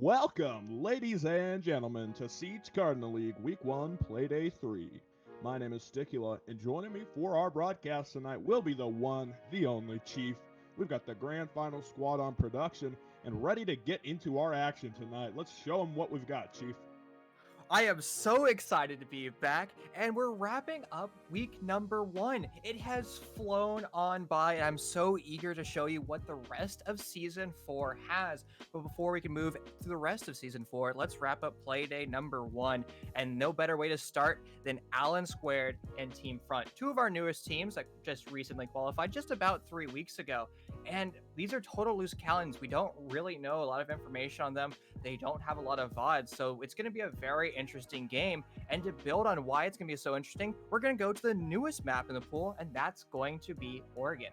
Welcome, ladies and gentlemen, to Siege Cardinal League Week 1 Playday 3. My name is Sticula, and joining me for our broadcast tonight will be the one, the only Chief. We've got the Grand Final squad on production and ready to get into our action tonight. Let's show them what we've got, Chief. I am so excited to be back, and we're wrapping up week number 1. It has flown on by, and I'm so eager to show you what the rest of season 4 has. But before we can move to the rest of season 4, let's wrap up play day number 1. And no better way to start than Allen² and Team Front, two of our newest teams that just recently qualified just about 3 weeks ago. And these are total loose cannons. We don't really know a lot of information on them. They don't have a lot of VODs, so it's going to be a very interesting game. And to build on why it's going to be so interesting, we're going to go to the newest map in the pool, and that's going to be Oregon.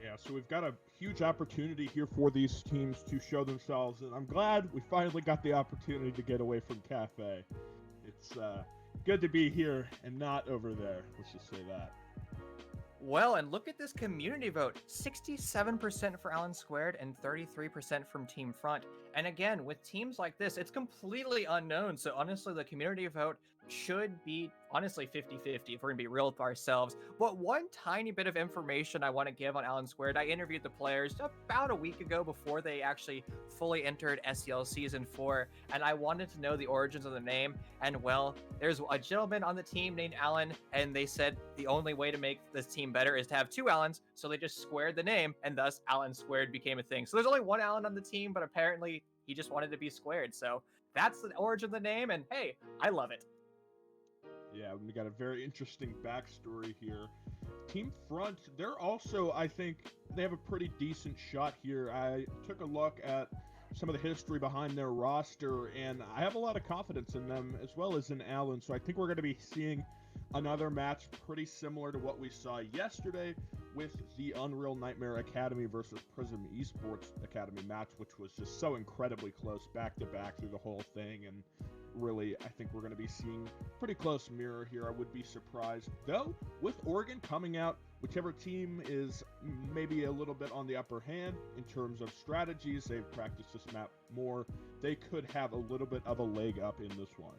Yeah, so we've got a huge opportunity here for these teams to show themselves, and I'm glad we finally got the opportunity to get away from Cafe. It's good to be here and not over there. Let's just say that. Well, and look at this community vote. 67% for Allen² and 33% from Team Front. And again, with teams like this, it's completely unknown. So honestly, the community vote should be honestly 50-50 if we're going to be real with ourselves. But one tiny bit of information I want to give on Allen², I interviewed the players about a week ago before they actually fully entered SEL Season 4, and I wanted to know the origins of the name. And well, there's a gentleman on the team named Allen, and they said the only way to make this team better is to have two Allens, so they just squared the name, and thus Allen² became a thing. So there's only one Allen on the team, but apparently he just wanted to be squared. So that's the origin of the name, and hey, I love it. Yeah, we got a very interesting backstory here. Team Front, they're also, I think, they have a pretty decent shot here. I took a look at some of the history behind their roster, and I have a lot of confidence in them, as well as in Allen, so I think we're going to be seeing another match pretty similar to what we saw yesterday with the Unreal Nightmare Academy versus Prism Esports Academy match, which was just so incredibly close back-to-back through the whole thing, and really, I think we're going to be seeing pretty close mirror here. I would be surprised. Though, with Oregon coming out, whichever team is maybe a little bit on the upper hand in terms of strategies, they've practiced this map more, they could have a little bit of a leg up in this one.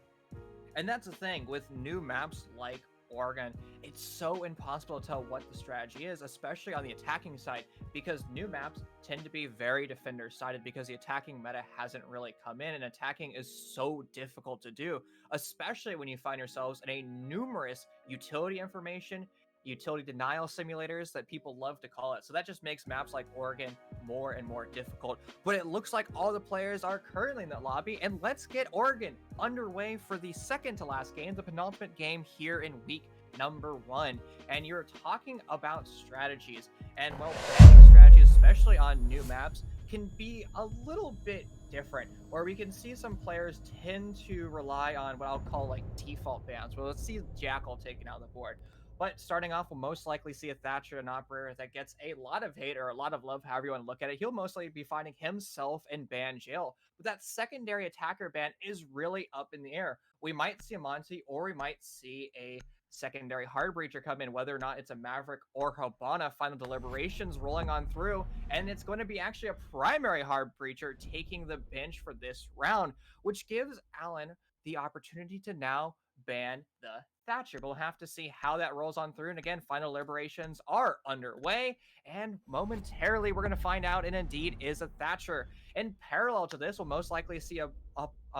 And that's the thing with new maps like Oregon, it's so impossible to tell what the strategy is, especially on the attacking side, because new maps tend to be very defender-sided because the attacking meta hasn't really come in, and attacking is so difficult to do, especially when you find yourselves in a numerous utility information, utility denial simulators that people love to call it. So that just makes maps like Oregon more and more difficult. But it looks like all the players are currently in the lobby, and let's get Oregon underway for the second to last game, the penultimate game here in week number 1. And you're talking about strategies, and well, playing strategies, especially on new maps, can be a little bit different, where we can see some players tend to rely on what I'll call like default bans. Well, let's see Jackal taken out of the board. But starting off, we'll most likely see a Thatcher, an operator that gets a lot of hate or a lot of love, however you want to look at it. He'll mostly be finding himself in ban jail. But that secondary attacker ban is really up in the air. We might see a Monty, or we might see a secondary hard breacher come in, whether or not it's a Maverick or Hobana. Final deliberations rolling on through, and it's going to be actually a primary hard breacher taking the bench for this round, which gives Allen the opportunity to now ban the Thatcher. But we'll have to see how that rolls on through. And again, final deliberations are underway, and momentarily we're going to find out, and indeed is a Thatcher. In parallel to this, we'll most likely see a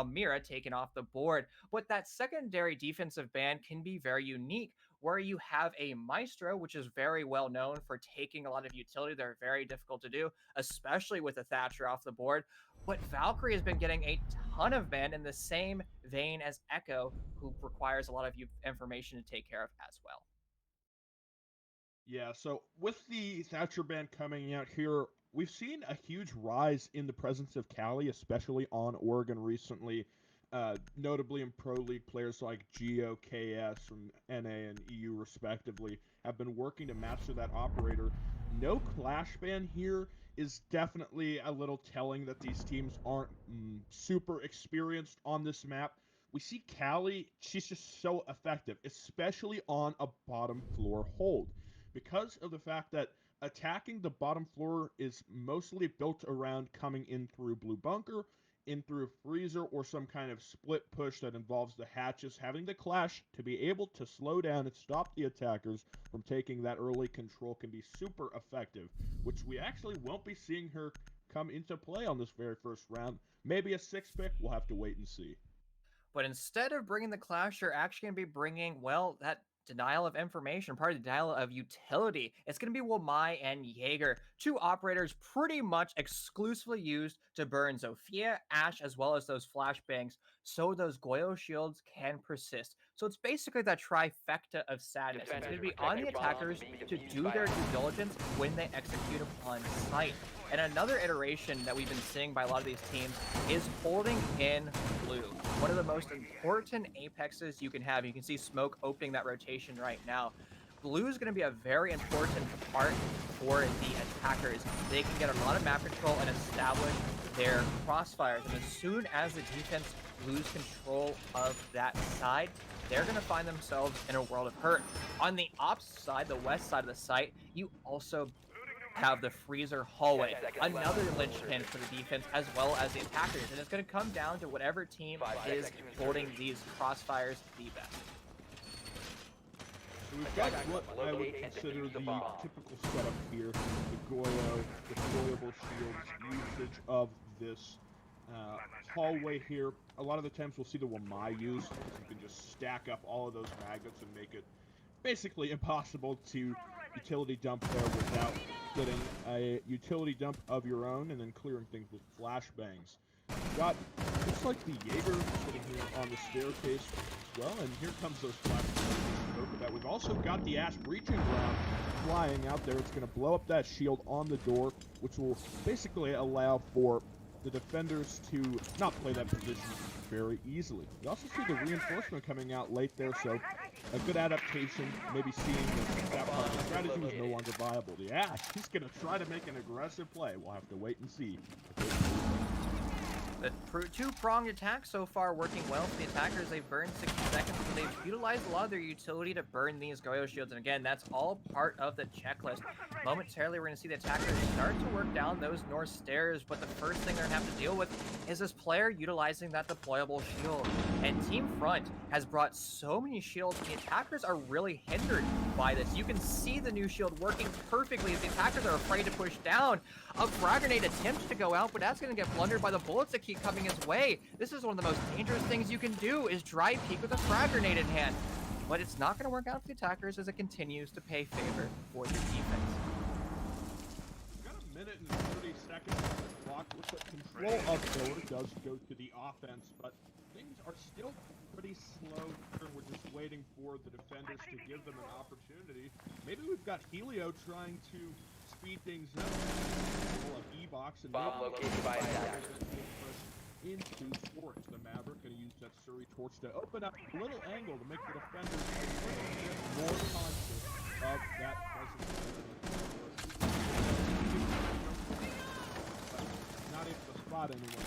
Mira taken off the board. But that secondary defensive ban can be very unique, where you have a Maestro, which is very well known for taking a lot of utility. They're very difficult to do, especially with a Thatcher off the board. But Valkyrie has been getting a ton of ban in the same vein as Echo, who requires a lot of information to take care of as well. Yeah, so with the Thatcher ban coming out here, we've seen a huge rise in the presence of Cali, especially on Oregon recently. Notably in Pro League, players like GOKS from NA and EU respectively have been working to master that operator. No Clash ban here is definitely a little telling that these teams aren't super experienced on this map. We see Callie, she's just so effective, especially on a bottom floor hold. Because of the fact that attacking the bottom floor is mostly built around coming in through blue bunker, in through freezer, or some kind of split push that involves the hatches having to clash to be able to slow down and stop the attackers from taking that early control can be super effective, which we actually won't be seeing her come into play on this very first round. Maybe a 6 pick, we'll have to wait and see. But instead of bringing the Clash, you're actually going to be bringing, well, that denial of information, part of the denial of utility. It's going to be Wamai and Jaeger, two operators pretty much exclusively used to burn Zofia, Ashe, as well as those flashbangs, so those Goyo shields can persist. So it's basically that trifecta of sadness. It's going to be on the attackers to do their due diligence when they execute upon sight. And another iteration that we've been seeing by a lot of these teams is holding in blue. One of the most important apexes you can have. You can see Smoke opening that rotation right now. Blue is going to be a very important part for the attackers. They can get a lot of map control and establish their crossfires. And as soon as the defense lose control of that side, they're going to find themselves in a world of hurt. On the ops side, the west side of the site, you also have the freezer hallway, another linchpin for the defense as well as the attackers, and it's going to come down to whatever team is holding these crossfires the best. So we've got what I would consider the typical setup here: the Goyo, the deployable shields, usage of this hallway here. A lot of the times we'll see the Wamai used. You can just stack up all of those magnets and make it basically impossible to utility dump there without getting a utility dump of your own and then clearing things with flashbangs. Got, looks like the Jaeger sitting here on the staircase as well, and here comes those flashbangs we spoke about. We've also got the Ashe breaching ground flying out there. It's going to blow up that shield on the door, which will basically allow for the defenders to not play that position very easily. You also see the reinforcement coming out late there, so a good adaptation, maybe seeing that part of the strategy was no longer viable. The Ashe, he's going to try to make an aggressive play. We'll have to wait and see. The two-pronged attack so far working well for the attackers. They've burned 60 seconds, but they've utilized a lot of their utility to burn these Goyo shields. And again, that's all part of the checklist. Momentarily, we're going to see the attackers start to work down those north stairs, but the first thing they're going to have to deal with is this player utilizing that deployable shield. And Team Front has brought so many shields, and the attackers are really hindered by this. You can see the new shield working perfectly as the attackers are afraid to push down. A frag grenade attempts to go out, but that's going to get blundered by the bullets that keep coming his way. This is one of the most dangerous things you can do, is dry peek with a frag grenade in hand. But it's not going to work out for the attackers as it continues to pay favor for the defense. Got a minute and 30 seconds on the clock. Looks like control of Pillar does go to the offense, but things are still pretty slow. We're just waiting for the defenders to give them an opportunity. Maybe we've got Helio trying to speed things up. Of E-box and bomb located by attackers. Into Forest. The Maverick going to use that Surrey torch to open up a little angle to make the defenders a little bit more conscious of that presence. Not able to spot anyone.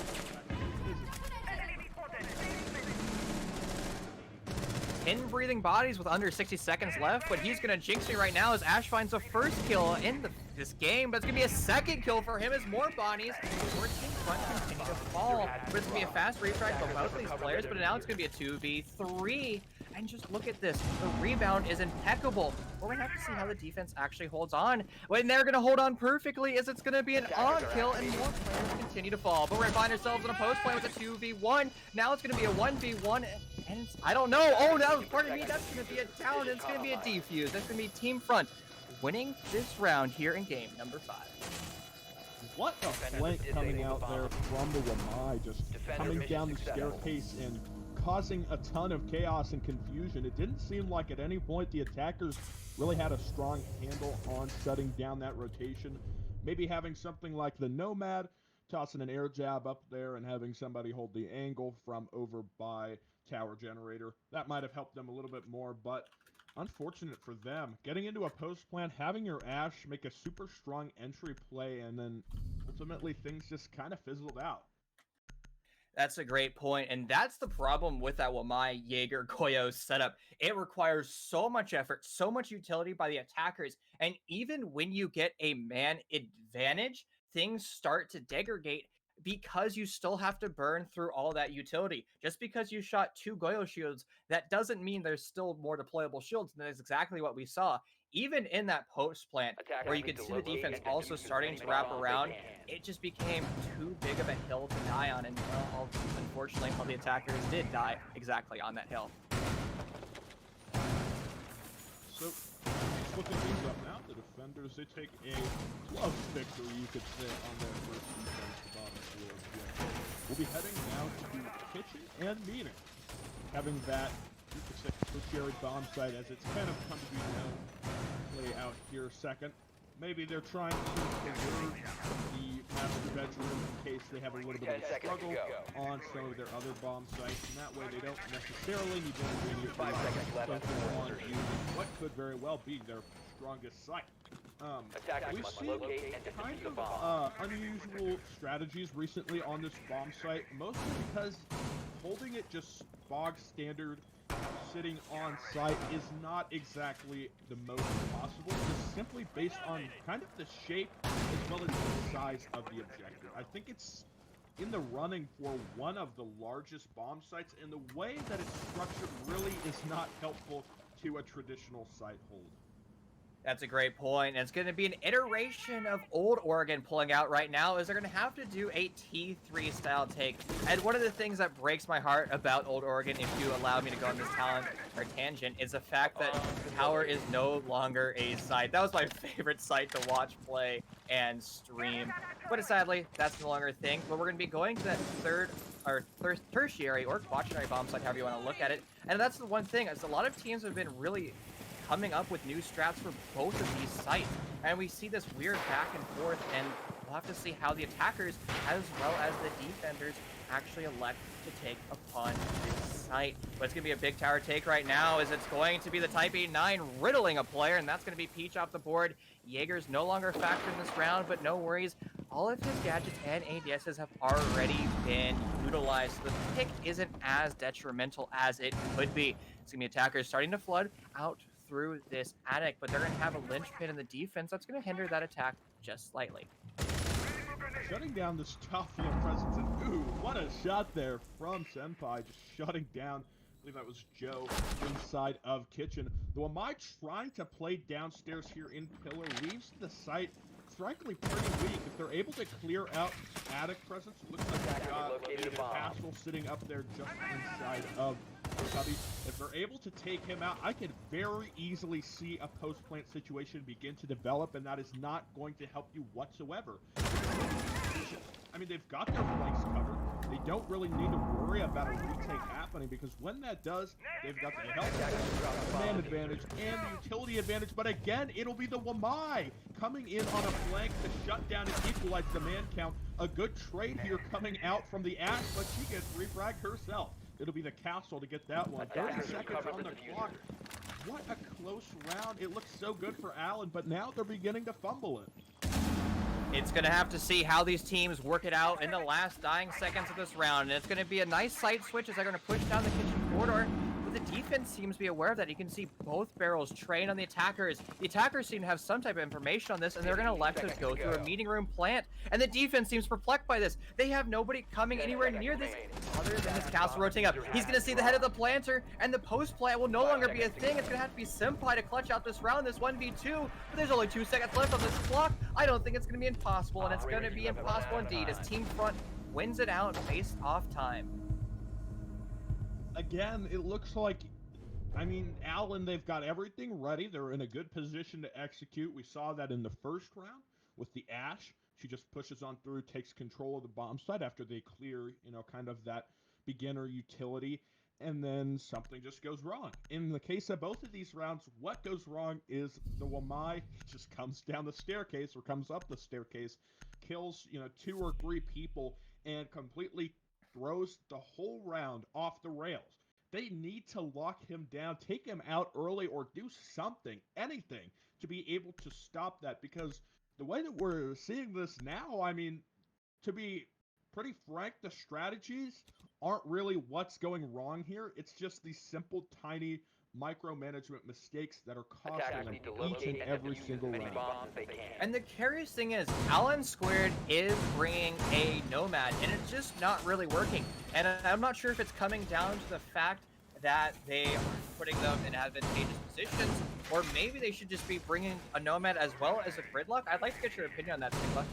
10 breathing bodies with under 60 seconds left, but he's gonna jinx me right now as Ashe finds the first kill in this game, but it's gonna be a second kill for him as more bodies for Team Front continue to fall. But it's gonna be a fast refrag for both of these players, but now it's gonna be a 2v3. And just look at this, the rebound is impeccable. We're gonna have to see how the defense actually holds on. When they're gonna hold on perfectly, as it's gonna be an on kill and more players continue to fall. But we're gonna find ourselves in a post play with a 2v1. Now it's gonna be a 1v1. And it's, I don't know. Oh, that was part of me. That's going to be a down. It's going to be a defuse. That's going to be Team Front winning this round here in game number 5. What a flank coming out there from the Wamai, just coming down the staircase and causing a ton of chaos and confusion. It didn't seem like at any point the attackers really had a strong handle on shutting down that rotation. Maybe having something like the Nomad, tossing an air jab up there and having somebody hold the angle from over by tower generator. That might have helped them a little bit more, but unfortunate for them. Getting into a post plan, having your Ashe make a super strong entry play, and then ultimately things just kind of fizzled out. That's a great point, and that's the problem with that Wamai Jaeger Goyo setup. It requires so much effort, so much utility by the attackers, and even when you get a man advantage, things start to degrade because you still have to burn through all that utility. Just because you shot 2 Goyo shields, that doesn't mean there's still more deployable shields, and that's exactly what we saw. Even in that post plant, where you could see the defense also starting to wrap around, it just became too big of a hill to die on, and well, unfortunately, all the attackers did die exactly on that hill. So, looking things up now, the defenders, they take a close victory, you could say, on their first defense, the bottom floor of the objective. We'll be heading now to kitchen and meeting, having that, you could say, tertiary bomb site as it's kind of come to be known, play out here second. Maybe they're trying to convert the master bedroom in case they have a little bit of a struggle on some of their other bomb sites, and that way they don't necessarily need to immediately focus on using what could very well be their strongest site. We've seen kind of unusual strategies recently on this bomb site, mostly because holding it just bog standard sitting on site is not exactly the most possible, just simply based on kind of the shape as well as the size of the objective. I think it's in the running for one of the largest bomb sites, and the way that it's structured really is not helpful to a traditional site hold. That's a great point, and it's going to be an iteration of Old Oregon pulling out right now, is they're going to have to do a T3 style take. And one of the things that breaks my heart about Old Oregon, if you allow me to go on this tangent, is the fact that Tower is no longer a site. That was my favorite site to watch play and stream. But sadly, that's no longer a thing. But we're going to be going to that tertiary or quaternary bomb site, however you want to look at it. And that's the one thing, is a lot of teams have been really coming up with new strats for both of these sites, and we see this weird back and forth, and we'll have to see how the attackers as well as the defenders actually elect to take upon this site. But it's going to be a big tower take right now, as it's going to be the Type 89 riddling a player, and that's going to be Peach off the board. Jaeger's no longer a factor in this round, but no worries. All of his gadgets and ADSs have already been utilized, so the pick isn't as detrimental as it could be. It's going to be attackers starting to flood out through this attic, but they're going to have a linchpin in the defense that's going to hinder that attack just slightly. Shutting down this top field presence, and ooh, what a shot there from Senpai, just shutting down, I believe that was Joe, inside of kitchen. Though am I trying to play downstairs here in pillar, leaves the site frankly pretty weak. If they're able to clear out attic presence, looks like they've got David Castle sitting up there just inside of Cubby. If they're able to take him out, I could very easily see a post-plant situation begin to develop, and that is not going to help you whatsoever. I mean, they've got their flanks covered. They don't really need to worry about a retake happening, because when that does, they've got the health, command advantage, and the utility advantage. But again, it'll be the Wamai coming in on a flank to shut down and equalize the man count. A good trade here coming out from the Ash, but she gets refragged herself. It'll be the Castle to get that one. 30 seconds on the clock. What a close round. It looks so good for Allen, but now they're beginning to fumble it. It's going to have to see how these teams work it out in the last dying seconds of this round. And it's going to be a nice site switch as they're going to push down the kitchen corridor. But the defense seems to be aware of that. You can see both barrels trained on the attackers. The attackers seem to have some type of information on this, and they're going to elect to go through a meeting room plant. And the defense seems perplexed by this. They have nobody coming anywhere near this other than this Castle rotating up. He's going to see the head of the planter, and the post plant will no longer be a thing. It's going to have to be Senpai to clutch out this round, this 1v2. But there's only 2 seconds left on this clock. I don't think it's going to be impossible, and it's going to be impossible indeed as Team Front wins it out based off time. Again, it looks like, I mean, Allen, they've got everything ready. They're in a good position to execute. We saw that in the first round with the Ash. She just pushes on through, takes control of the bomb site after they clear, you know, kind of that beginner utility, and then something just goes wrong. In the case of both of these rounds, what goes wrong is the Wamai just comes down the staircase or comes up the staircase, kills, you know, 2 or 3 people, and completely throws the whole round off the rails. They need to lock him down, take him out early, or do something, anything, to be able to stop that, because the way that we're seeing this now, I mean, to be pretty frank, the strategies aren't really what's going wrong here. It's just these simple, tiny micromanagement mistakes that are costing them each and every single round. And the curious thing is, Allen² is bringing a Nomad, and it's just not really working. And I'm not sure if it's coming down to the fact that they are putting them in advantageous positions, or maybe they should just be bringing a Nomad as well as a Gridlock. I'd like to get your opinion on that, Sigma.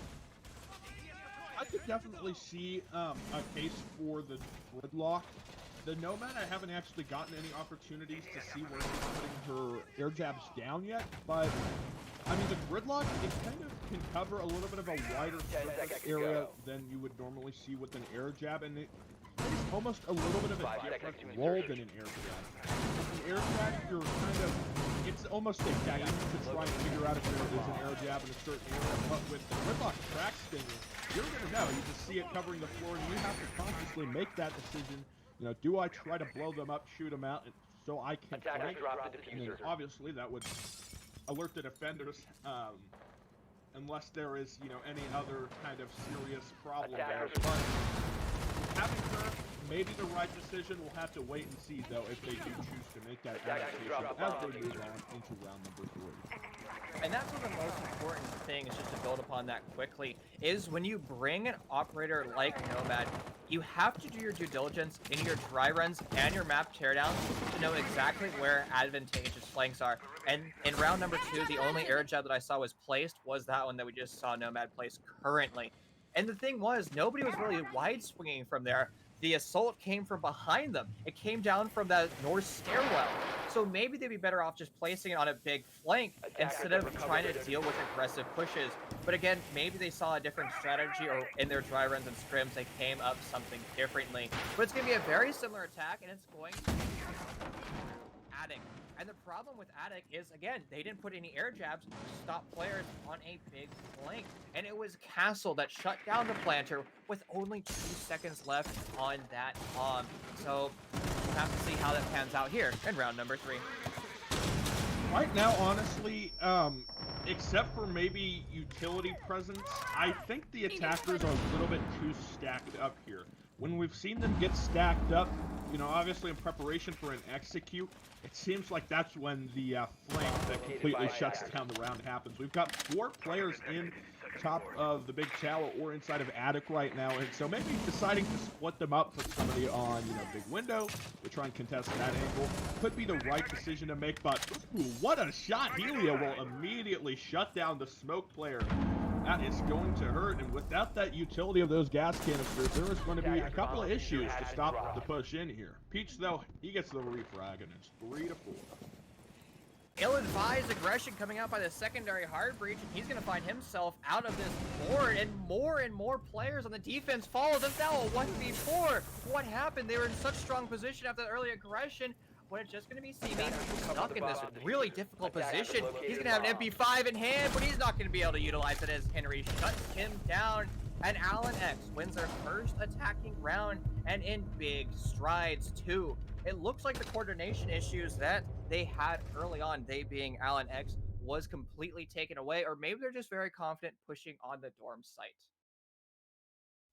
I could definitely see a case for the Gridlock. The Nomad, I haven't actually gotten any opportunities to see where she's putting her air jabs down yet, but I mean, the Gridlock, it kind of can cover a little bit of a wider surface area than you would normally see with an air jab, and it plays almost a little bit of a different role than an air jab. With an air jab, you're kind of, it's almost a game to try and figure out if there is an air jab in a certain area, but with the Gridlock track stinger, you're going to know. You just see it covering the floor, and you have to consciously make that decision. You know, do I try to blow them up, shoot them out, so I can flank? And then obviously that would alert the defenders, unless there is, you know, any other kind of serious problem there. But having her, maybe the right decision. We'll have to wait and see, though, if they do choose to make that adaptation as they move on into round number 3. And that's one of the most important things, just to build upon that quickly, is when you bring an operator like Nomad, you have to do your due diligence in your dry runs and your map teardowns to know exactly where advantageous flanks are. And in round number 2, the only air jab that I saw was placed was that one that we just saw Nomad place currently. And the thing was, nobody was really wide swinging from there. The assault came from behind them. It came down from that north stairwell. So maybe they'd be better off just placing it on a big flank instead of trying to deal with aggressive pushes. But again, maybe they saw a different strategy, or in their dry runs and scrims, they came up something differently. But it's going to be a very similar attack, and it's going to be Attic. And the problem with Attic is, again, they didn't put any air jabs to stop players on a big flank. And it was Castle that shut down the planter with only 2 seconds left on that bomb. So we'll have to see how that pans out here in round number 3. Right now, honestly, except for maybe utility presence, I think the attackers are a little bit too stacked up here. When we've seen them get stacked up, you know, obviously in preparation for an execute, it seems like that's when the flank that completely shuts down the round happens. We've got 4 players in top of the big tower or inside of Attic right now, and so maybe deciding to split them up, put somebody on, you know, big window to try and contest that angle could be the right decision to make. But ooh, what a shot! Helio will immediately shut down the smoke player. That is going to hurt, and without that utility of those gas canisters, there is going to be a couple of issues to stop the push in here. Peach, though, he gets the refrag, and it's 3-4. Ill-advised aggression coming out by the secondary hard breach, and he's going to find himself out of this board, and more players on the defense follow them. Now a 1v4. What happened? They were in such strong position after that early aggression. When it's just going to be CB stuck in this really difficult position. He's going to have an MP5 in hand, but he's not going to be able to utilize it as Henry shuts him down. And Allen² wins their first attacking round, and in big strides too. It looks like the coordination issues that they had early on, they being Allen², was completely taken away, or maybe they're just very confident pushing on the dorm site.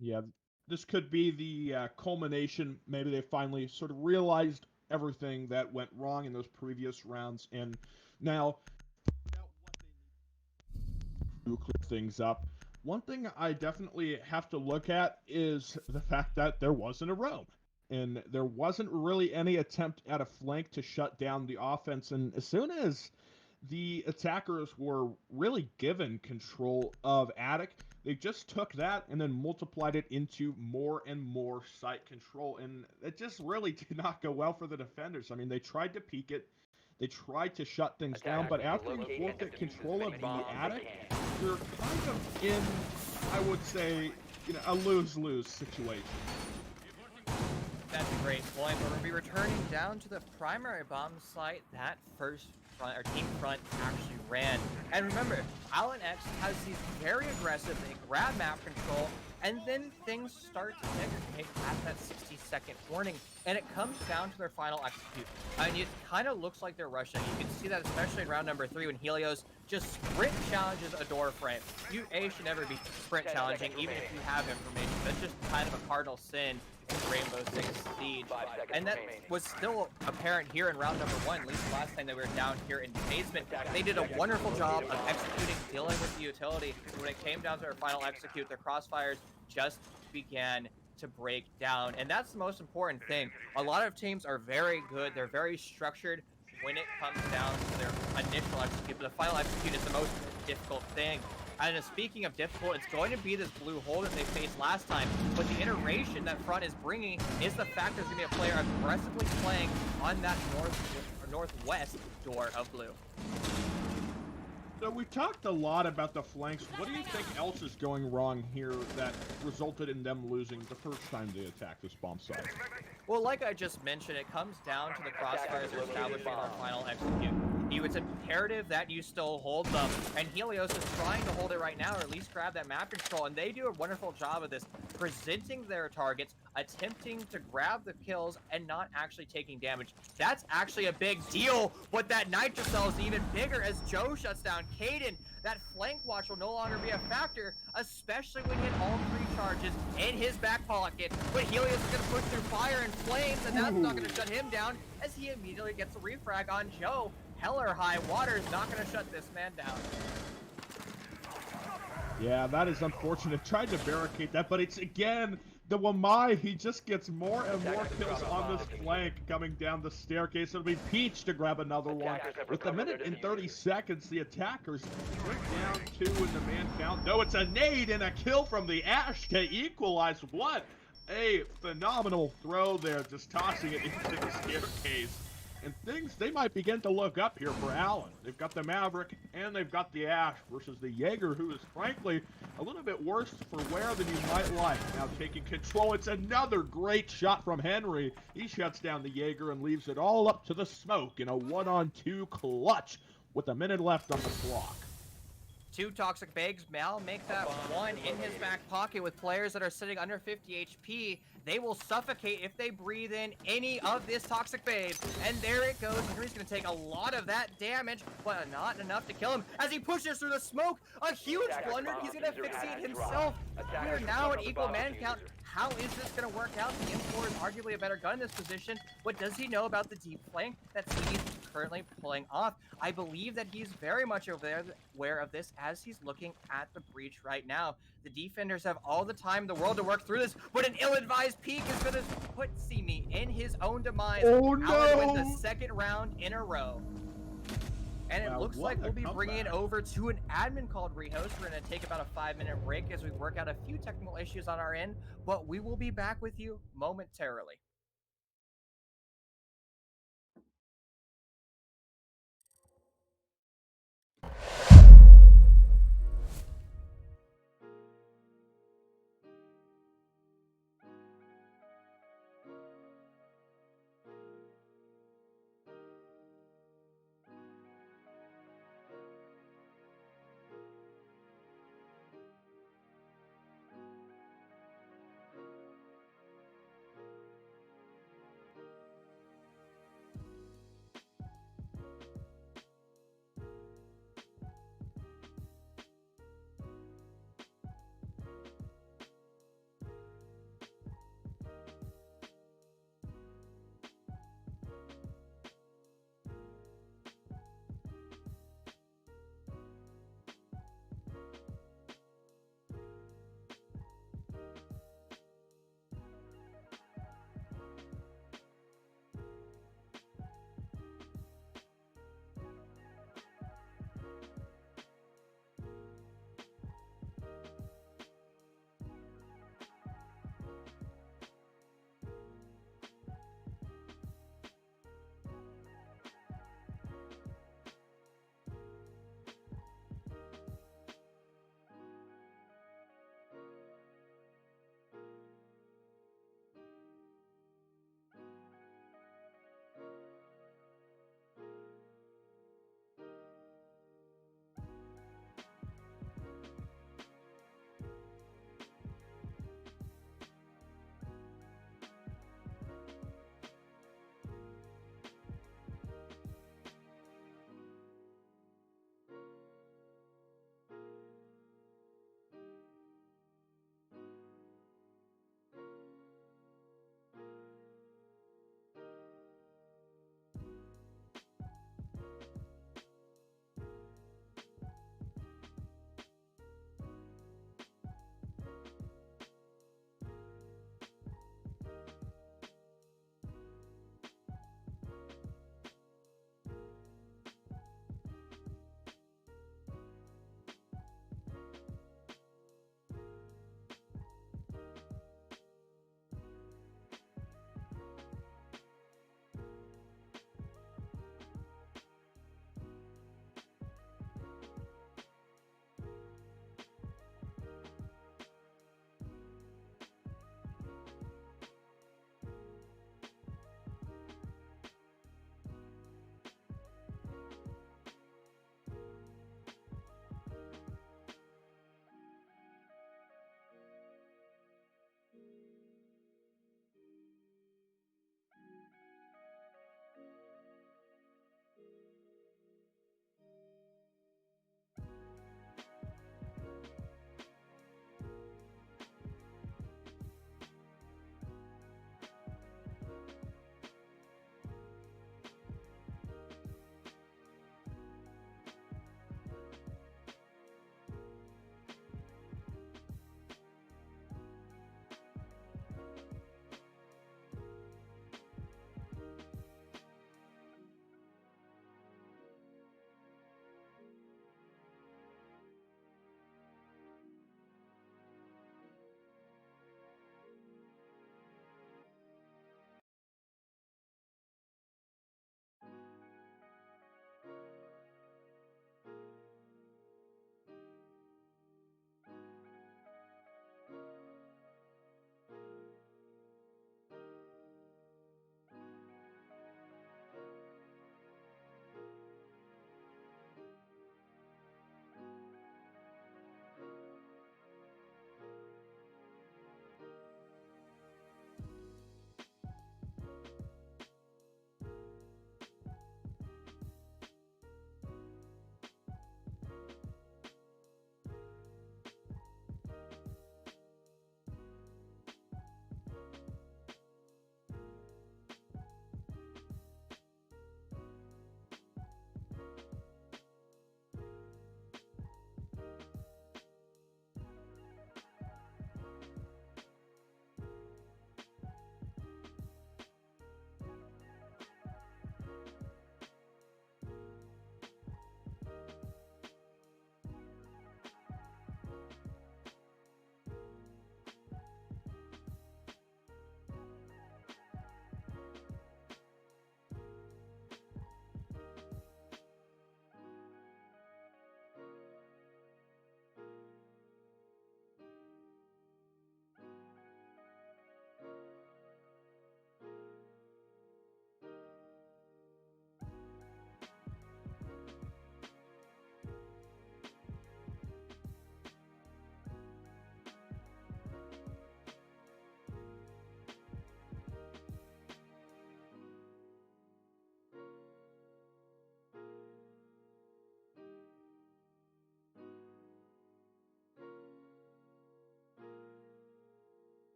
Yeah, this could be the culmination. Maybe they finally sort of realized everything that went wrong in those previous rounds, and now to clear things up. One thing I definitely have to look at is the fact that there wasn't a roam, and there wasn't really any attempt at a flank to shut down the offense. And as soon as the attackers were really given control of Attic, they just took that and then multiplied it into more and more site control, and it just really did not go well for the defenders. I mean, they tried to peek it, they tried to shut things down, but after you forfeit control of the Attic, you're kind of in, I would say, you know, a lose-lose situation. That's a great point, but we'll be returning down to the primary bomb site. That first front, or Team Front actually ran. And remember, Allen X has these very aggressive, they grab map control, and then things start to degradate at that 60-second warning, and it comes down to their final execute. I mean, it kind of looks like they're rushing. You can see that especially in round number 3 when Helios just sprint challenges a door frame. You should never be sprint challenging, even if you have information. That's just kind of a cardinal sin in Rainbow Six Siege. And that was still apparent here in round number 1, at least the last time they were down here in the basement. They did a wonderful job of executing, dealing with the utility. When it came down to their final execute, their crossfires just began to break down. And that's the most important thing. A lot of teams are very good, they're very structured when it comes down to their initial execute, but the final execute is the most difficult thing. And speaking of difficult, it's going to be this blue hole that they faced last time, but the iteration that Front is bringing is the fact there's going to be a player aggressively playing on that northwest door of blue. So we talked a lot about the flanks. What do you think else is going wrong here that resulted in them losing the first time they attacked this bomb site? Well, like I just mentioned, it comes down to the crossfires they're establishing their final execute. It's imperative that you still hold them, and Helios is trying to hold it right now, or at least grab that map control, and they do a wonderful job of this, presenting their targets, attempting to grab the kills, and not actually taking damage. That's actually a big deal, but that Nitro Cell is even bigger as Joe shuts down Caden. That flank watch will no longer be a factor, especially when you get all 3 charges in his back pocket. But Helios is going to push through fire and flames, and that's not going to shut him down, as he immediately gets a refrag on Joe. Hell or high water is not going to shut this man down. Yeah, that is unfortunate. Tried to barricade that, but it's again the Wamai. He just gets more and more kills on this flank coming down the staircase. It'll be Peach to grab another one. With a minute and 30 seconds, the attackers went down 2 in the man count. No, it's a nade and a kill from the Ash to equalize. What a phenomenal throw there, just tossing it into the staircase. And things, they might begin to look up here for Allen. They've got the Maverick, and they've got the Ash versus the Jaeger, who is frankly a little bit worse for wear than you might like. Now taking control, it's another great shot from Henry. He shuts down the Jaeger and leaves it all up to the smoke in a 1-on-2 clutch with a minute left on the clock. 2 toxic bags. Mal make that 1 in his back pocket with players that are sitting under 50 HP. They will suffocate if they breathe in any of this toxic babe. And there it goes. Henry's going to take a lot of that damage, but not enough to kill him. As he pushes through the smoke, a huge blunder. He's going to fixate himself. We are now at equal man count. How is this going to work out? The M4 is arguably a better gun in this position. What does he know about the deep flank that he's currently pulling off? I believe that he's very much aware of this as he's looking at the breach right now. The defenders have all the time in the world to work through this, but an ill-advised peek is going to put Simi in his own demise. Oh, no! Allen wins the 2nd round in a row. And it Wow, looks what like we'll a be bringing it comeback. over to an admin called Rehost. We're going to take about a 5-minute break as we work out a few technical issues on our end, but we will be back with you momentarily.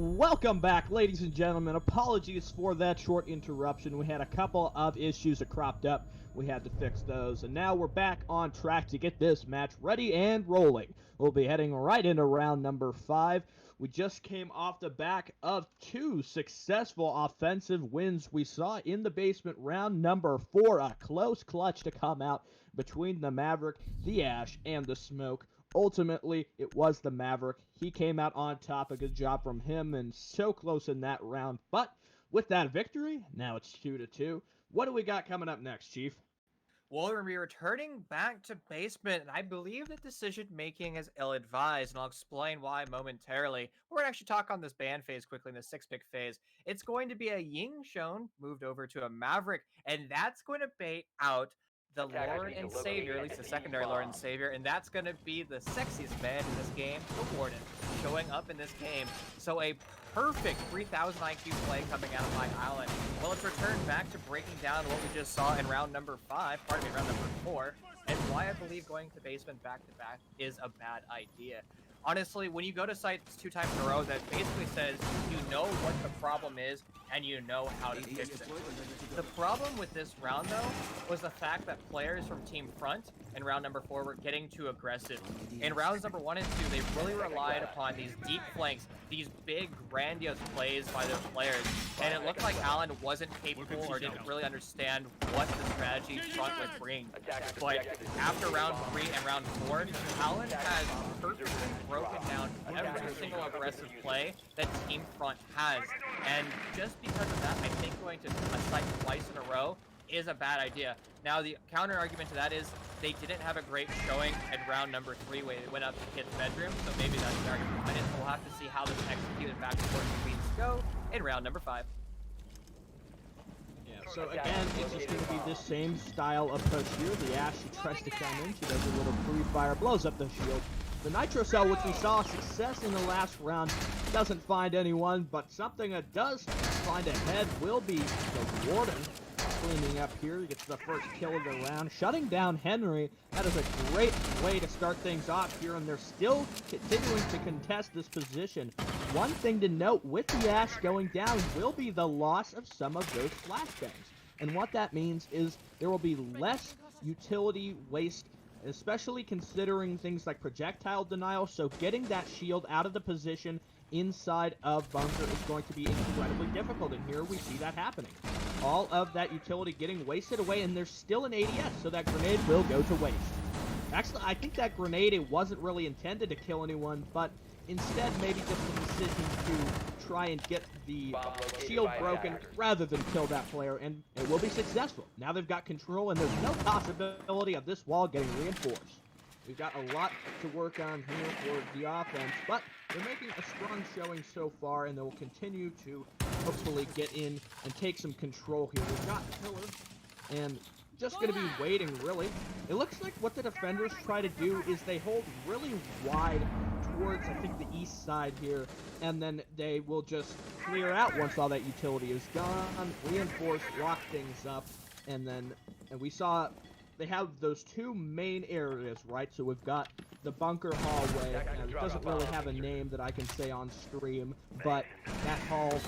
Welcome back, ladies and gentlemen. Apologies for that short interruption. We had a couple of issues that cropped up. We had to fix those, and now we're back on track to get this match ready and rolling. We'll be heading right into round number 5. We just came off the back of 2 successful offensive wins we saw in the basement. Round number 4, a close clutch to come out between the Maverick, the Ash, and the Smoke. Ultimately, it was the Maverick. He came out on top. A good job from him, and so close in that round. But with that victory, now it's 2-2. What do we got coming up next, Chief? Well, we're going to be returning back to basement, and I believe that decision-making is ill-advised, and I'll explain why momentarily. We're going to actually talk on this ban phase quickly in the 6-pick phase. It's going to be a Ying Shone moved over to a Maverick, and that's going to bait out the Lord and Savior, at least the secondary Lord and Savior, and that's going to be the sexiest man in this game, the Warden, showing up in this game. So a perfect 3000 IQ play coming out of my Allen. Well, let's return back to breaking down what we just saw in round number 5, round number 4, and why I believe going to basement back-to-back is a bad idea. Honestly, when you go to sites 2 times in a row, that basically says you know what the problem is and you know how to fix it. The problem with this round, though, was the fact that players from Team Front in round number 4 were getting too aggressive. In rounds number 1 and 2, they really relied upon these deep flanks, these big, grandiose plays by their players, and it looked like Allen wasn't capable or didn't really understand what the strategy Front was bringing. But after round 3 and round 4, Allen has perfectly broken down every single aggressive play that Team Front has, and just because of that, I think going to a site twice in a row is a bad idea. Now, the counter argument to that is they didn't have a great showing in round number 3 where they went up to Kid's bedroom, so maybe that's the argument behind it. We'll have to see how this executed back and forth between go in round number 5. Yeah, so again, it's just going to be this same style of push here. The Ash, she tries to come in, she does a little pre-fire, blows up the shield. The Nitro Cell, which we saw success in the last round, doesn't find anyone, but something that does find ahead will be the Warden. Cleaning up here, he gets the first kill of the round, shutting down Henry. That is a great way to start things off here, and they're still continuing to contest this position. One thing to note with the Ash going down will be the loss of some of those flashbangs. And what that means is there will be less utility waste, especially considering things like projectile denial, so getting that shield out of the position inside of bunker is going to be incredibly difficult, and here we see that happening. All of that utility getting wasted away, and there's still an ADS, so that grenade will go to waste. Actually, I think that grenade, it wasn't really intended to kill anyone, but instead maybe just a decision to try and get the shield broken rather than kill that player, and it will be successful. Now they've got control, and there's no possibility of this wall getting reinforced. We've got a lot to work on here for the offense, but they're making a strong showing so far, and they will continue to hopefully get in and take some control here. We've got Pillar, and just going to be waiting, really. It looks like what the defenders try to do is they hold really wide towards, I think, the east side here, and then they will just clear out once all that utility is gone, reinforce, lock things up, and we saw they have those 2 main areas, right? So we've got the bunker hallway. It doesn't really have a name that I can say on stream, but that hall,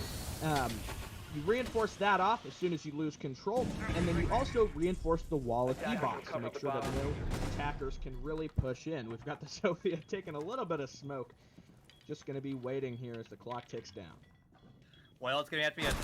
you reinforce that off as soon as you lose control, and then you also reinforce the wall of E-box to make sure that no attackers can really push in. We've got the Sophia taking a little bit of smoke. Just going to be waiting here as the clock ticks down. Well, it's going to have to be a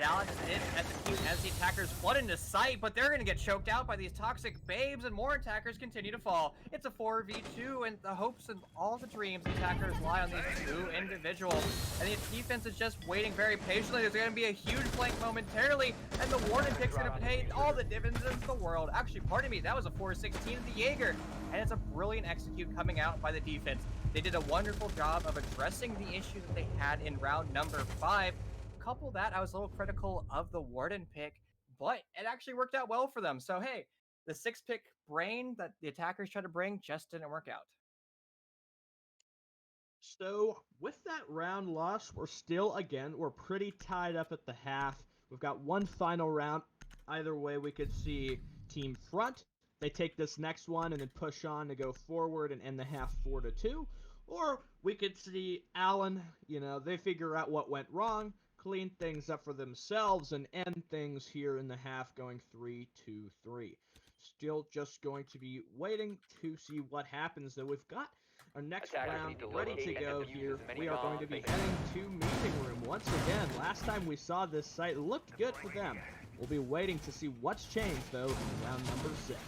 Allen did execute as the attackers flood into sight, but they're going to get choked out by these toxic babes, and more attackers continue to fall. It's a 4v2, and the hopes and all the dreams, the attackers lie on these 2 individuals. And the defense is just waiting very patiently. There's going to be a huge flank momentarily, and the Warden pick's going to pay all the dividends in the world. Actually, pardon me, that was a 4-16 of the Jaeger, and it's a brilliant execute coming out by the defense. They did a wonderful job of addressing the issue that they had in round number 5. Couple that, I was a little critical of the Warden pick, but it actually worked out well for them. So hey, the 6-pick brain that the attackers tried to bring just didn't work out. So with that round loss, we're pretty tied up at the half. We've got one final round. Either way, we could see Team Front. They take this next one and then push on to go forward and end the half 4-2. Or we could see Allen, they figure out what went wrong, clean things up for themselves, and end things here in the half going 3-2-3. Still just going to be waiting to see what happens, though. We've got our next Attackers round need to ready to locate and go defuse here. as many We are going to bombs be as they heading to meeting room once again. Last time we saw this site, it looked good for them. We'll be waiting to see what's changed, though, in round number 6.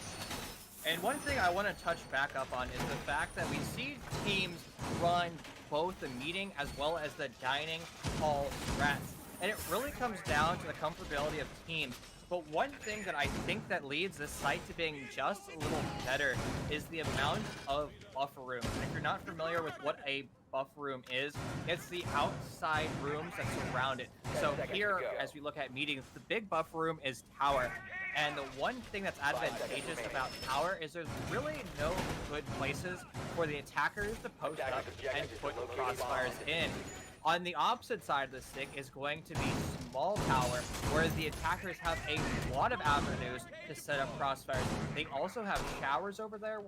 And one thing I want to touch back up on is the fact that we see teams run both the meeting as well as the dining hall strats. And it really comes down to the comfortability of teams. But one thing that I think that leads this site to being just a little better is the amount of buffer room. And if you're not familiar with what a buffer room is, it's the outside rooms that surround it. So here, as we look at meetings, the big buffer room is tower. And the one thing that's advantageous about tower is there's really no good places for the attackers to post up and put crossfires in. On the opposite side of the stick is going to be small tower, whereas the attackers have a lot of avenues to set up crossfires. They also have showers over there,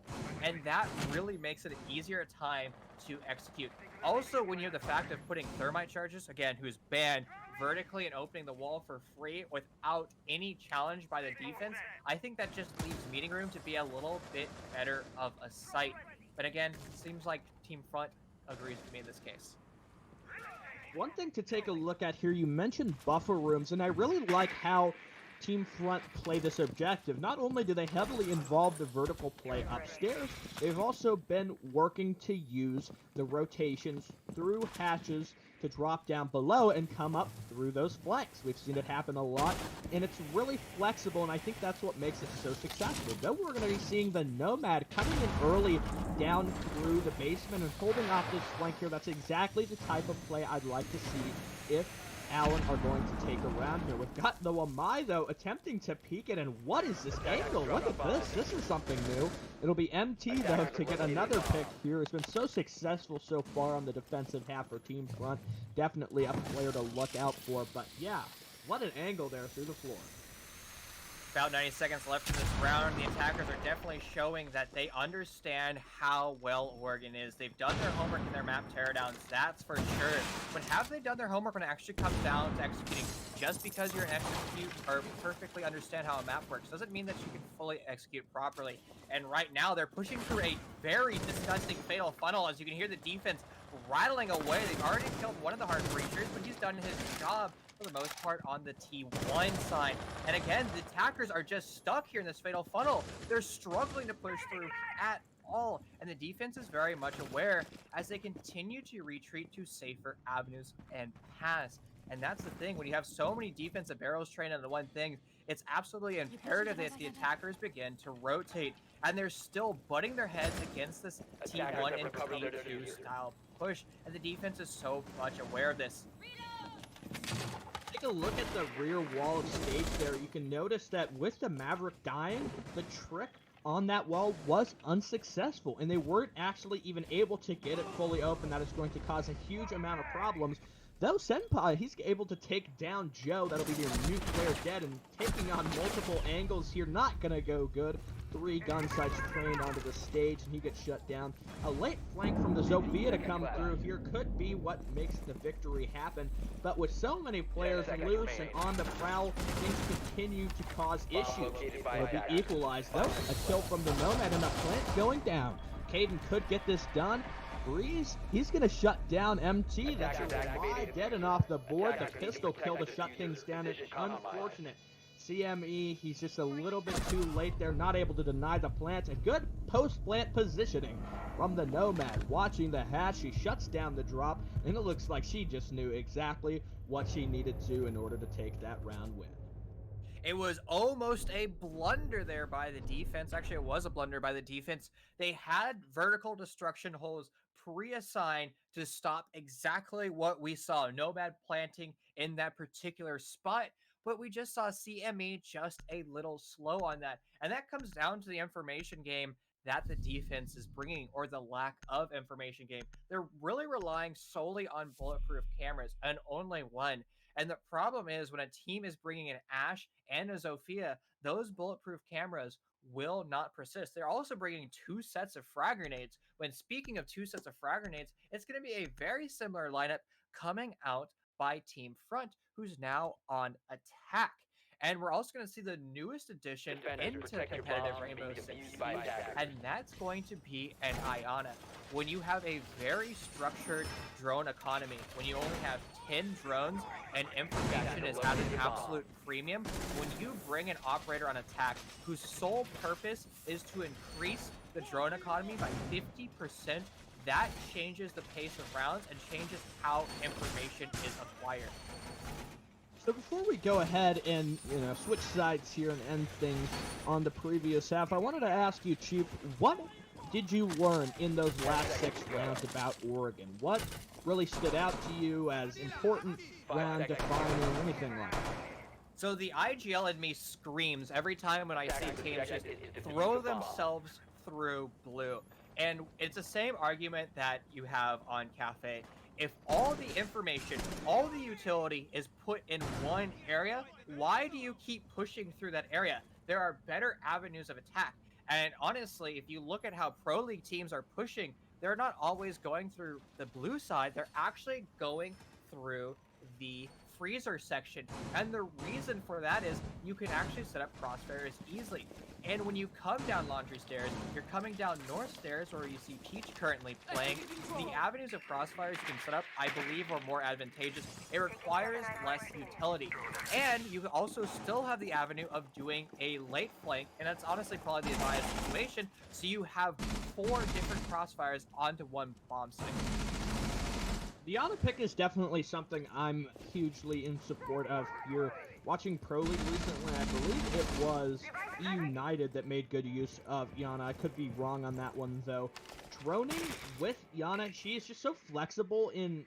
and that really makes it an easier time to execute. Also, when you have the fact of putting thermite charges, again, who's banned, vertically and opening the wall for free without any challenge by the defense, I think that just leaves meeting room to be a little bit better of a sight. But again, it seems like Team Front agrees with me in this case. One thing to take a look at here, you mentioned buffer rooms, and I really like how Team Front play this objective. Not only do they heavily involve the vertical play upstairs, they've also been working to use the rotations through hatches to drop down below and come up through those flanks. We've seen it happen a lot, and it's really flexible, and I think that's what makes it so successful. Though we're going to be seeing the Nomad coming in early down through the basement and holding off this flank here. That's exactly the type of play I'd like to see if Allen are going to take a round here. We've got the Wamai, though, attempting to peek it, and what is this angle? Look at this. This is something new. It'll be MT, though, to get another pick here. It's been so successful so far on the defensive half for Team Front. Definitely a player to look out for, but yeah, what an angle there through the floor. About 90 seconds left in this round. The attackers are definitely showing that they understand how well Oregon is. They've done their homework in their map teardowns, that's for sure. But have they done their homework when it actually comes down to executing? Just because you're an execute or perfectly understand how a map works doesn't mean that you can fully execute properly. And right now they're pushing through a very disgusting fatal funnel. As you can hear the defense rattling away. They've already killed one of the hard breachers, but he's done his job for the most part on the T1 side. And again, the attackers are just stuck here in this fatal funnel. They're struggling to push through at all, and the defense is very much aware as they continue to retreat to safer avenues and paths. And that's the thing, when you have so many defensive barrels trained on the one thing, it's absolutely imperative that the attackers begin to rotate, and they're still butting their heads against this T1 and T2 style push, and the defense is so much aware of this. Take a look at the rear wall of stage there. You can notice that with the Maverick dying, the trick on that wall was unsuccessful, and they weren't actually even able to get it fully open. That is going to cause a huge amount of problems. Though Senpai, he's able to take down Joe. That'll be your new player dead, and taking on multiple angles here, not gonna go good. 3 gun sights trained onto the stage, and he gets shut down. A late flank from the Zofia to come through here could be what makes the victory happen. But with so many players loose and on the prowl, things continue to cause issues. It'll be equalized, though. A kill from the Nomad, and the plant going down. Caden could get this done. Breeze, he's going to shut down MT. That's a dead and off the board. The pistol kill to shut things down. It's unfortunate. CME, he's just a little bit too late there, not able to deny the plant. A good post-plant positioning from the Nomad. Watching the hatch, she shuts down the drop, and it looks like she just knew exactly what she needed to in order to take that round win. It was almost a blunder there by the defense. Actually, it was a blunder by the defense. They had vertical destruction holes pre-assigned to stop exactly what we saw. Nomad planting in that particular spot, but we just saw CME just a little slow on that. And that comes down to the information game that the defense is bringing, or the lack of information game. They're really relying solely on bulletproof cameras, and only one. And the problem is when a team is bringing an Ash and a Zofia, those bulletproof cameras will not persist. They're also bringing 2 sets of frag grenades. When speaking of 2 sets of frag grenades, it's going to be a very similar lineup coming out by Team Front, who's now on attack. And we're also going to see the newest addition into competitive Rainbow Six Siege, and that's going to be an Iana. When you have a very structured drone economy, when you only have 10 drones and information is at an absolute premium, when you bring an operator on attack whose sole purpose is to increase the drone economy by 50%, that changes the pace of rounds and changes how information is acquired. So before we go ahead and switch sides here and end things on the previous half, I wanted to ask you, Chief, what did you learn in those last 6 rounds about Oregon? What really stood out to you as important, round defining, anything like that? So the IGL in me screams every time when I see teams just throw themselves through blue. And it's the same argument that you have on Cafe. If all the information, all the utility is put in one area, why do you keep pushing through that area? There are better avenues of attack. And honestly, if you look at how Pro League teams are pushing, they're not always going through the blue side. They're actually going through the freezer section. And the reason for that is you can actually set up crossfires easily. And when you come down Laundry Stairs, you're coming down North Stairs, where you see Peach currently playing. The avenues of crossfires you can set up, I believe, are more advantageous. It requires less utility. And you also still have the avenue of doing a late flank, and that's honestly probably the advised situation. So you have 4 different crossfires onto one bomb site. The Iana pick is definitely something I'm hugely in support of here. Watching Pro League recently, I believe it was United that made good use of Iana. I could be wrong on that one, though. Droning with Iana, she is just so flexible in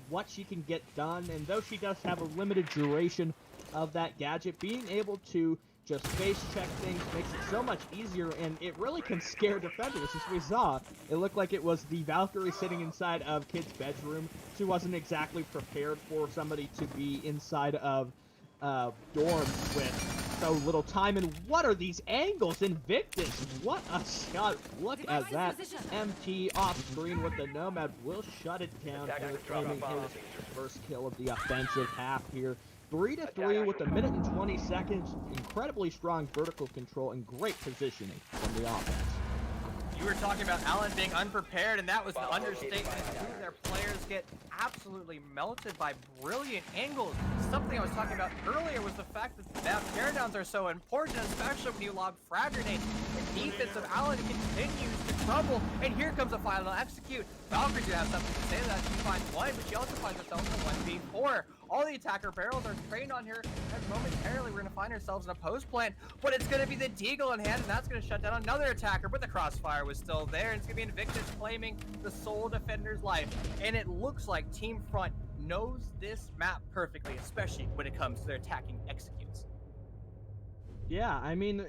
what she can get done, and though she does have a limited duration of that gadget, being able to just face check things makes it so much easier, and it really can scare defenders. As we saw, it looked like it was the Valkyrie sitting inside of Kid's bedroom. She wasn't exactly prepared for somebody to be inside of dorms with so little time. And what are these angles? Invictus, what a shot. Look at that. MT off screen with the Nomad will shut it down here, claiming his first kill of the offensive half here. 3-3 with 1 minute and 20 seconds. Incredibly strong vertical control and great positioning from the offense. You were talking about Allen being unprepared, and that was the understatement. Their players get absolutely melted by brilliant angles. Something I was talking about earlier was the fact that teardowns are so important, especially when you lob frag grenades. The defense of Allen continues to crumble, and here comes a final execute. Valkyrie's gonna have something to say to that. She finds one, but she also finds herself in 1v4. All the attacker barrels are trained on her, and momentarily we're gonna find ourselves in a post plant, but it's gonna be the Deagle in hand, and that's gonna shut down another attacker, but the crossfire was still there, and it's gonna be Invictus claiming the sole defender's life. And it looks like Team Front knows this map perfectly, especially when it comes to their attacking executes. Yeah, I mean,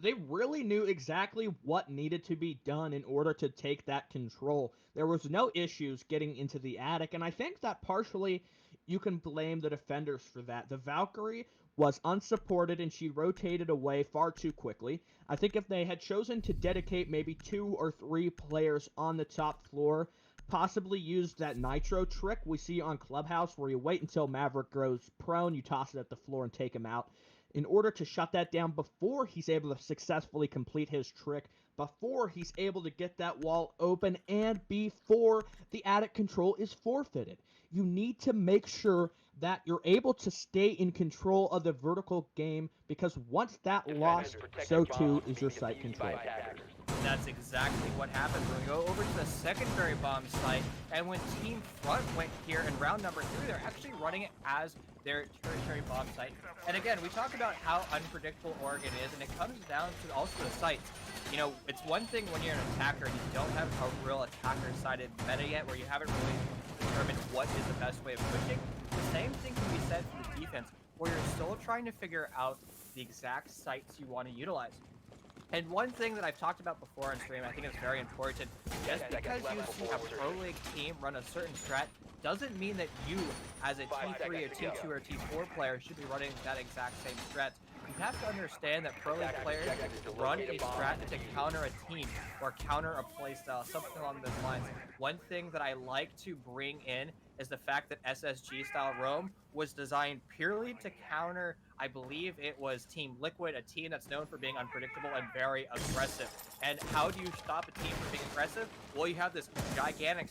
they really knew exactly what needed to be done in order to take that control. There was no issues getting into the attic, and I think that partially you can blame the defenders for that. The Valkyrie was unsupported, and she rotated away far too quickly. I think if they had chosen to dedicate maybe 2 or 3 players on the top floor, possibly used that Nitro trick we see on Clubhouse, where you wait until Maverick goes prone, you toss it at the floor and take him out, in order to shut that down before he's able to successfully complete his trick, before he's able to get that wall open, and before the attic control is forfeited. You need to make sure that you're able to stay in control of the vertical game, because once that lost, so too is your site control. That's exactly what happened. We're going to go over to the secondary bomb site, and when Team Front went here in round number 3, they're actually running it as their tertiary bomb site. And again, we talk about how unpredictable Oregon is, and it comes down to also the sites. You know, it's one thing when you're an attacker and you don't have a real attacker-sided meta yet, where you haven't really determined what is the best way of pushing. The same thing can be said for the defense, where you're still trying to figure out the exact sites you want to utilize. And one thing that I've talked about before on stream, I think is very important, just because you see a Pro League team run a certain strat, doesn't mean that you, as a T3 or T2 or T4 player, should be running that exact same strat. you have to understand that pro league players run a strat to counter a team or counter a playstyle, something along those lines. One thing that I like to bring in is the fact that SSG style roam was designed purely to counter, I believe it was Team Liquid, a team that's known for being unpredictable and very aggressive. And how do you stop a team from being aggressive? Well, you have this gigantic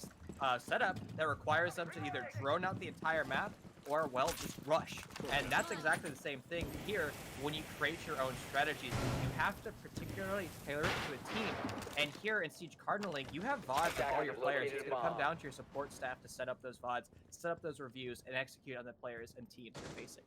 setup that requires them to either drone out the entire map or, well, just rush. And that's exactly the same thing here when you create your own strategies. You have to particularly tailor it to a team. And here in Siege Cardinal League, you have VODs of all your players. It's going to come down to your support staff to set up those VODs, set up those reviews, and execute on the players and teams you're facing.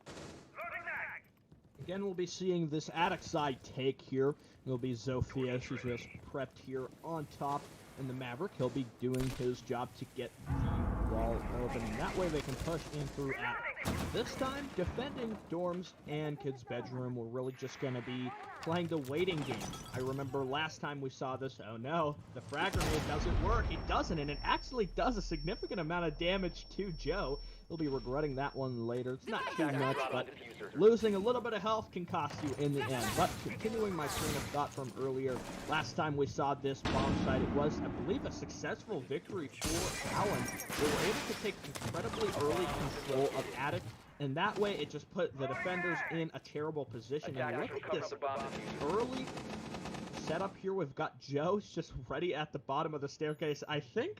Again, we'll be seeing this attic side take here. It'll be Zofia. She's just prepped here on top. And the Maverick, he'll be doing his job to get the wall open. That way they can push in through attic. This time, defending dorms and kids' bedroom, we're really just going to be playing the waiting game. I remember last time we saw this, oh no, the frag grenade doesn't work. It doesn't, and it actually does a significant amount of damage to Joe. He'll be regretting that one later. It's not too much, but losing a little bit of health can cost you in the end. But continuing my train of thought from earlier, last time we saw this bomb site, it was, I believe, a successful victory for Allen. They were able to take incredibly early control of attic, and that way it just put the defenders in a terrible position. And look at this early setup here. We've got Joe's just ready at the bottom of the staircase. I think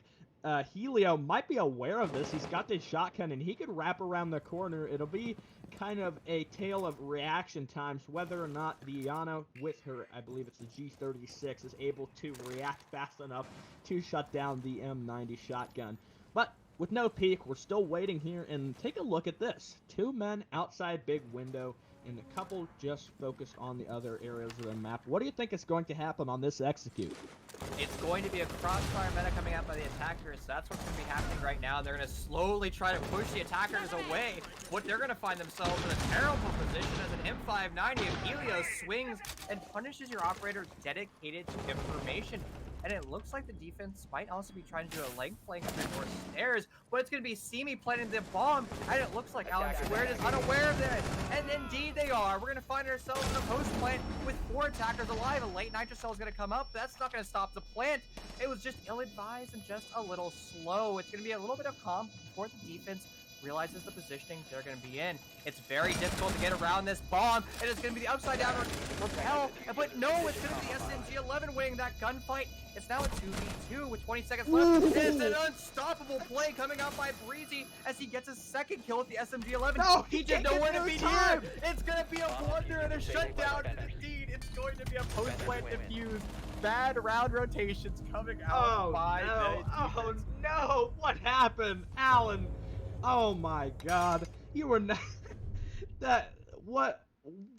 Helio might be aware of this. He's got this shotgun, and he could wrap around the corner. It'll be kind of a tale of reaction times, whether or not the Iana with her, I believe it's the G36, is able to react fast enough to shut down the M90 shotgun. But with no peek, we're still waiting here, and take a look at this. 2 men outside big window, and a couple just focused on the other areas of the map. What do you think is going to happen on this execute? It's going to be a crossfire meta coming out by the attackers. That's what's going to be happening right now. They're going to slowly try to push the attackers away. What they're going to find themselves in a terrible position as an M590 of Helios swings and punishes your operator dedicated to information. And it looks like the defense might also be trying to do a leg flank through more stairs, but it's going to be Simi planting the bomb, and it looks like Allen² is unaware of this. And indeed they are. We're going to find ourselves in a post plant with 4 attackers alive. A late nitro cell is going to come up. That's not going to stop the plant. It was just ill-advised and just a little slow. It's going to be a little bit of calm before the defense realizes the positioning they're going to be in. It's very difficult to get around this bomb, and it's going to be the upside down rappel, but no, it's going to be the SMG11 winning that gunfight. It's now a 2v2 with 20 seconds left. It's an unstoppable play coming out by Breezy as he gets his second kill with the SMG11. No, he didn't know where to be here. It's going to be a blunder and a shutdown, and indeed, it's going to be a post-plant defuse. Bad round rotations coming out by the defense. Oh no, what happened, Allen? Oh my god, you were not what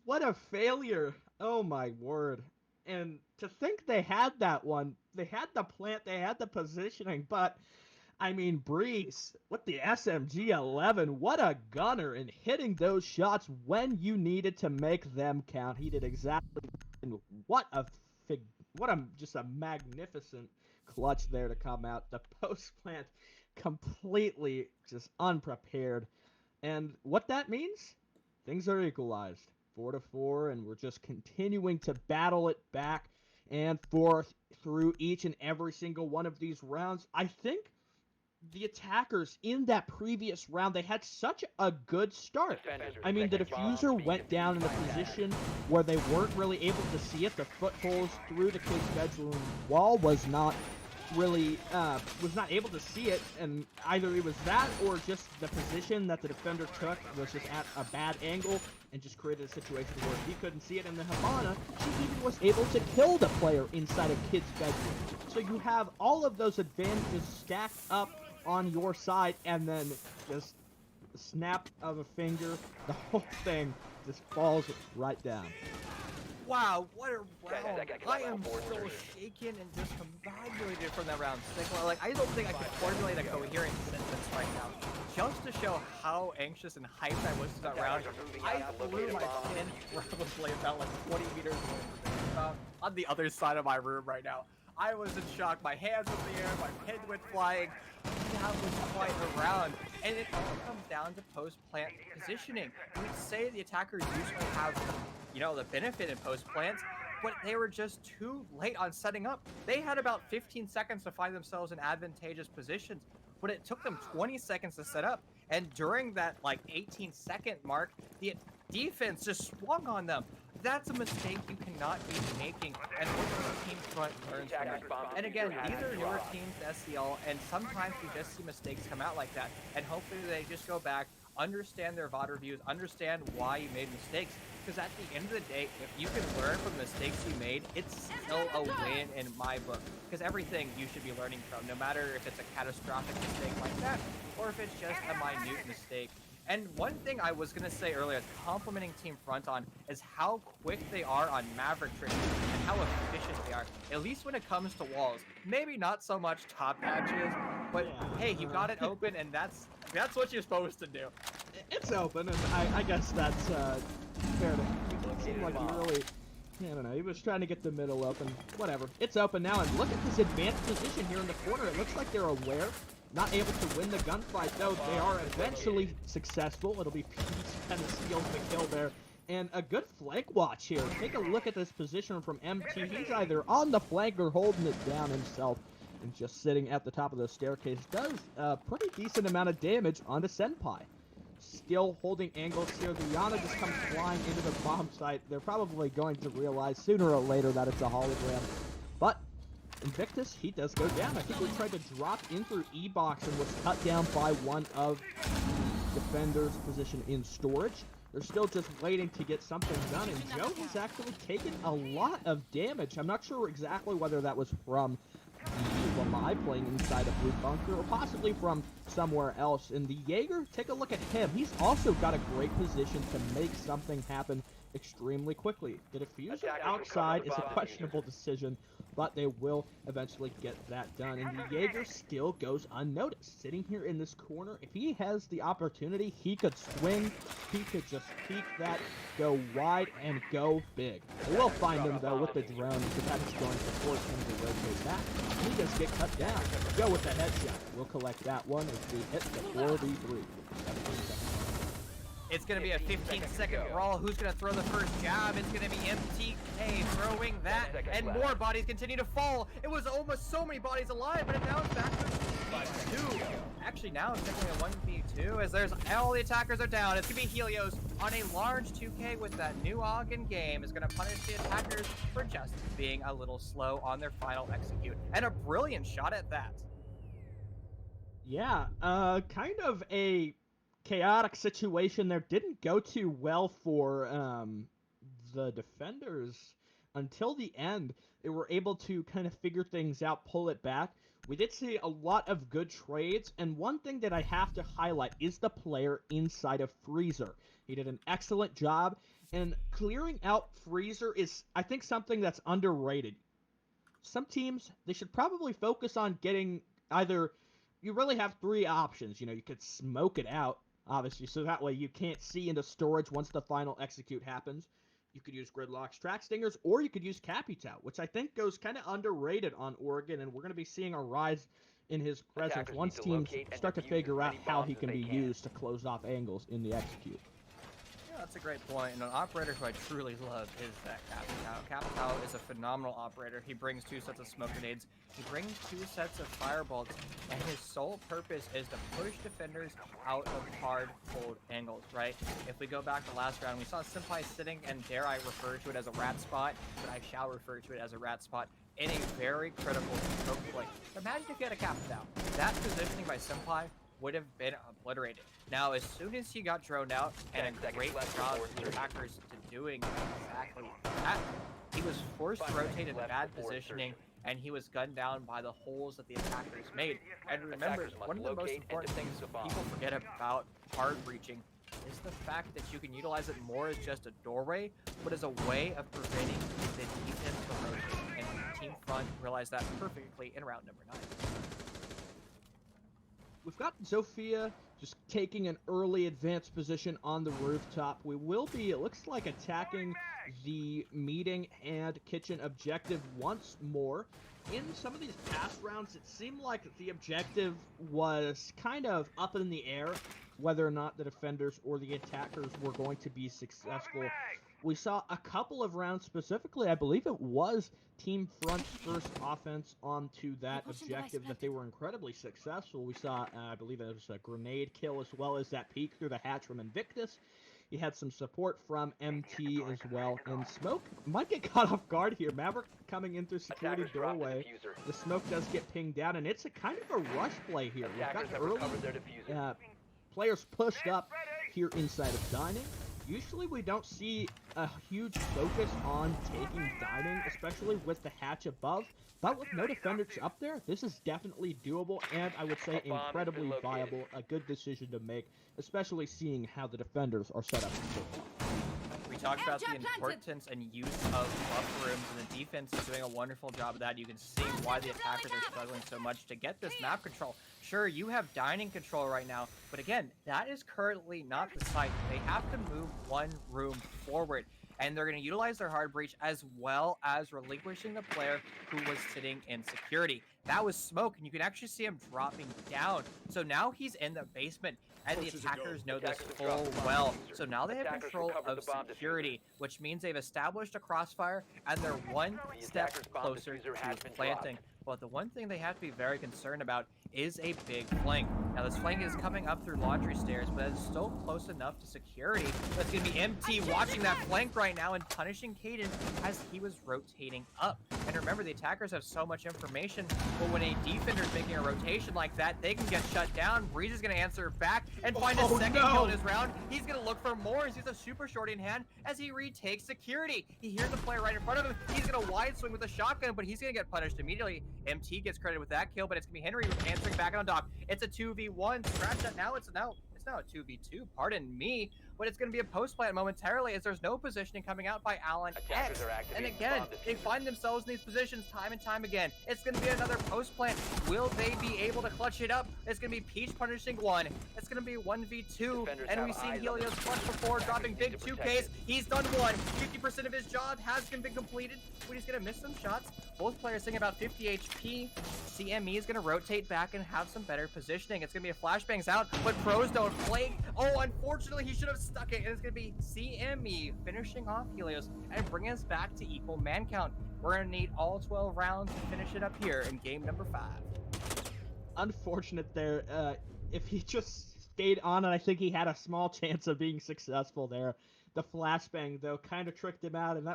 a failure. Oh my word. And to think they had that one, they had the plant, they had the positioning, but I mean, Breeze with the SMG11, what a gunner in hitting those shots when you needed to make them count. He did exactly, and what a just a magnificent clutch there to come out. The post plant completely just unprepared. And what that means? Things are equalized. 4-4, and we're just continuing to battle it back and forth through each and every single one of these rounds. I think the attackers in that previous round, they had such a good start. I mean, the diffuser went down in a position where they weren't really able to see it. The footholes through the kid's bedroom wall was not really was not able to see it, and either it was that or just the position that the defender took was just at a bad angle and just created a situation where he couldn't see it. And the Havana, she even was able to kill the player inside of kid's bedroom. So you have all of those advantages stacked up on your side, and then just the snap of a finger, the whole thing just falls right down. Wow, what a round. I am so shaken and discombobulated from that round. Like, I don't think I can formulate a coherent sentence right now. Just to show how anxious and hyped I was to that round, I flew my pin probably about like 20 meters away on the other side of my room right now. I was in shock. My hands were in the air, my pin went flying. That was quite a round. And it all comes down to post-plant positioning. You would say the attackers usually have the benefit in post plants, but they were just too late on setting up. They had about 15 seconds to find themselves in advantageous positions, but it took them 20 seconds to set up. And during that 18-second mark, the defense just swung on them. That's a mistake you cannot be making, and hopefully Team Front learns from that. And again, these are newer teams to SCL, and sometimes we just see mistakes come out like that, and hopefully they just go back, understand their VOD reviews, understand why you made mistakes, because at the end of the day, if you can learn from the mistakes you made, it's still a win in my book, because everything you should be learning from, no matter if it's a catastrophic mistake like that, or if it's just a minute mistake. And one thing I was going to say earlier, complimenting Team Front on, is how quick they are on Maverick tricks and how efficient they are, at least when it comes to walls. Maybe not so much top patches, but hey, you got it open, and that's what you're supposed to do. It's open, and I guess that's fair to... It seemed like he really... I don't know, he was trying to get the middle open. Whatever. It's open now, and look at this advanced position here in the corner. It looks like they're aware. Not able to win the gunfight, though. They are eventually successful. It'll be Peach kind of seals the kill there. And a good flank watch here. Take a look at this position from MT. He's either on the flank or holding it down himself. And just sitting at the top of the staircase does a pretty decent amount of damage onto Senpai. Still holding angles here. The Yana just comes flying into the bomb site. They're probably going to realize sooner or later that it's a hologram. But Invictus, he does go down. I think he tried to drop in through E-Box and was cut down by one of the defenders positioned in storage. They're still just waiting to get something done, and Joe has actually taken a lot of damage. I'm not sure exactly whether that was from the Lamai playing inside a blue bunker, or possibly from somewhere else. And the Jaeger, take a look at him. He's also got a great position to make something happen extremely quickly. The diffuser outside is a questionable decision, but they will eventually get that done. And the Jaeger still goes unnoticed. Sitting here in this corner, if he has the opportunity, he could swing, he could just peek that, go wide, and go big. They will find him, though, with the drone, because that is going to force him to rotate back. And he does get cut down. Go with the headshot. We'll collect that one as we hit the 4v3. It's going to be a 15-second brawl. Who's going to throw the first jab? It's going to be MTK throwing that, and more bodies continue to fall. It was almost so many bodies alive, but now it's back to 2. Actually, now it's definitely a 1v2, as there's all the attackers are down. It's going to be Helios on a large 2K with that new Ogden game. Is going to punish the attackers for just being a little slow on their final execute. And a brilliant shot at that. Yeah, kind of a chaotic situation there. Didn't go too well for the defenders until the end. They were able to kind of figure things out, pull it back. We did see a lot of good trades, and one thing that I have to highlight is the player inside of Freezer. He did an excellent job, and clearing out Freezer is, I think, something that's underrated. Some teams, they should probably focus on getting either... You really have 3 options. You know, you could smoke it out, obviously, so that way you can't see into storage once the final execute happens. You could use Gridlocks, Track Stingers, or you could use Capital, which I think goes kind of underrated on Oregon, and we're going to be seeing a rise in his presence once teams start to figure out how he can be used to close off angles in the execute. Yeah, that's a great point. And an operator who I truly love is that Capital. Capital is a phenomenal operator. He brings 2 sets of smoke grenades. He brings 2 sets of fireballs, and his sole purpose is to push defenders out of hard, cold angles, right? If we go back to last round, we saw Senpai sitting, and dare I refer to it as a rat spot, but I shall refer to it as a rat spot, in a very critical smoke play. Imagine if you had a Capital. That positioning by Senpai would have been obliterated. Now, as soon as he got droned out, and a great job for the attackers to doing exactly that, he was forced to rotate in bad positioning, and he was gunned down by the holes that the attackers made. And remember, one of the most important things people forget about hard breaching is the fact that you can utilize it more as just a doorway, but as a way of preventing the defense from rotating. And Team Front realized that perfectly in round number 9. We've got Zofia just taking an early advanced position on the rooftop. We will be, it looks like, attacking the meeting and kitchen objective once more. In some of these past rounds, it seemed like the objective was kind of up in the air, whether or not the defenders or the attackers were going to be successful. we saw a couple of rounds specifically. I believe it was Team Front's first offense onto that objective that they were incredibly successful. We saw, I believe it was a grenade kill as well as that peek through the hatch from Invictus. He had some support from MT as well, and Smoke might get caught off guard here. Maverick coming in through security doorway. The Smoke does get pinged down, and it's a kind of a rush play here. We've got early players pushed up here inside of Dining. Usually we don't see a huge focus on taking Dining, especially with the hatch above. But with no defenders up there, this is definitely doable, and I would say incredibly viable. A good decision to make, especially seeing how the defenders are set up so far. We talked about the importance and use of buffer rooms, and the defense is doing a wonderful job of that. You can see why the attackers are struggling so much to get this map control. Sure, you have Dining control right now, but again, that is currently not the site. They have to move one room forward, and they're going to utilize their hard breach as well as relinquishing the player who was sitting in security. That was Smoke, and you can actually see him dropping down. So now he's in the basement, and the attackers know this full well. So now they have control of security, which means they've established a crossfire, and they're one step closer to planting. But the one thing they have to be very concerned about is a big flank. Now this flank is coming up through laundry stairs, but it's still close enough to security. That's going to be MT watching that flank right now and punishing Caden as he was rotating up. And remember, the attackers have so much information, but when a defender is making a rotation like that, they can get shut down. Breeze is going to answer back and find a second kill in his round. He's going to look for more as he's a super short in hand as he retakes security. He hears the player right in front of him. He's going to wide swing with a shotgun, but he's going to get punished immediately. MT gets credit with that kill, but it's going to be Henry answering back on dock. It's a 2v1. Scratch that now. It's now a 2v2. Pardon me. But it's going to be a post plant momentarily as there's no positioning coming out by Allen. And again, they find themselves in these positions time and time again. It's going to be another post plant. Will they be able to clutch it up? It's going to be Peach punishing one. It's going to be 1v2. And we've seen Helios clutch before, dropping big 2Ks. He's done one. 50% of his job has been completed, but he's going to miss some shots. Both players sitting about 50 HP. CME is going to rotate back and have some better positioning. It's going to be a flashbangs out, but pros don't play. Oh, unfortunately, he should have stuck it. And it's going to be CME finishing off Helios and bringing us back to equal man count. We're going to need all 12 rounds to finish it up here in game number 5. Unfortunate there. If he just stayed on it, I think he had a small chance of being successful there. The flashbang, though, kind of tricked him out, and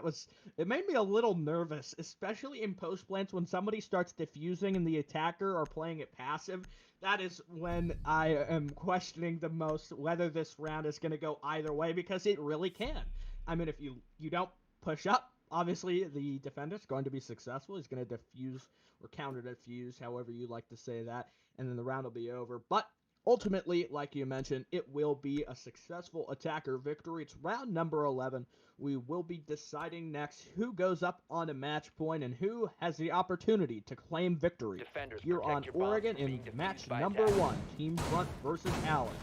it made me a little nervous, especially in post plants when somebody starts diffusing and the attacker are playing it passive. That is when I am questioning the most whether this round is going to go either way, because it really can. I mean, if you don't push up, obviously the defender's going to be successful. He's going to defuse or counter defuse, however you like to say that, and then the round will be over. But ultimately, like you mentioned, it will be a successful attacker victory. It's round number 11. We will be deciding next who goes up on a match point and who has the opportunity to claim victory here on Oregon in match number 1, Team Front versus Allen.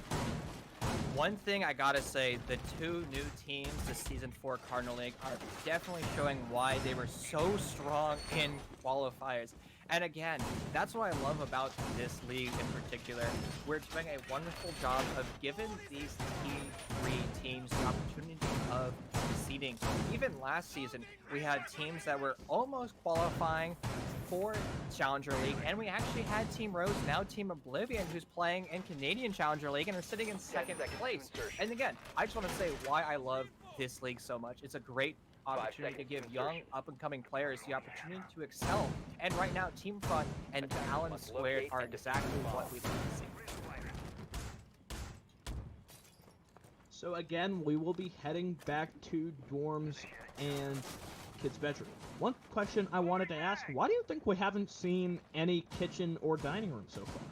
One thing I gotta say, the two new teams this Season 4 Cardinal League are definitely showing why they were so strong in qualifiers. And again, that's what I love about this league in particular. We're doing a wonderful job of giving these T3 teams the opportunity of succeeding. Even last season, we had teams that were almost qualifying for Challenger League, and we actually had Team Rose, now Team Oblivion, who's playing in Canadian Challenger League and are sitting in second place. And again, I just want to say why I love this league so much. It's a great opportunity to give young up-and-coming players the opportunity to excel. And right now, Team Front and Allen² are exactly what we'd like to see. So again, we will be heading back to dorms and kids' bedroom. One question I wanted to ask, why do you think we haven't seen any kitchen or dining room so far?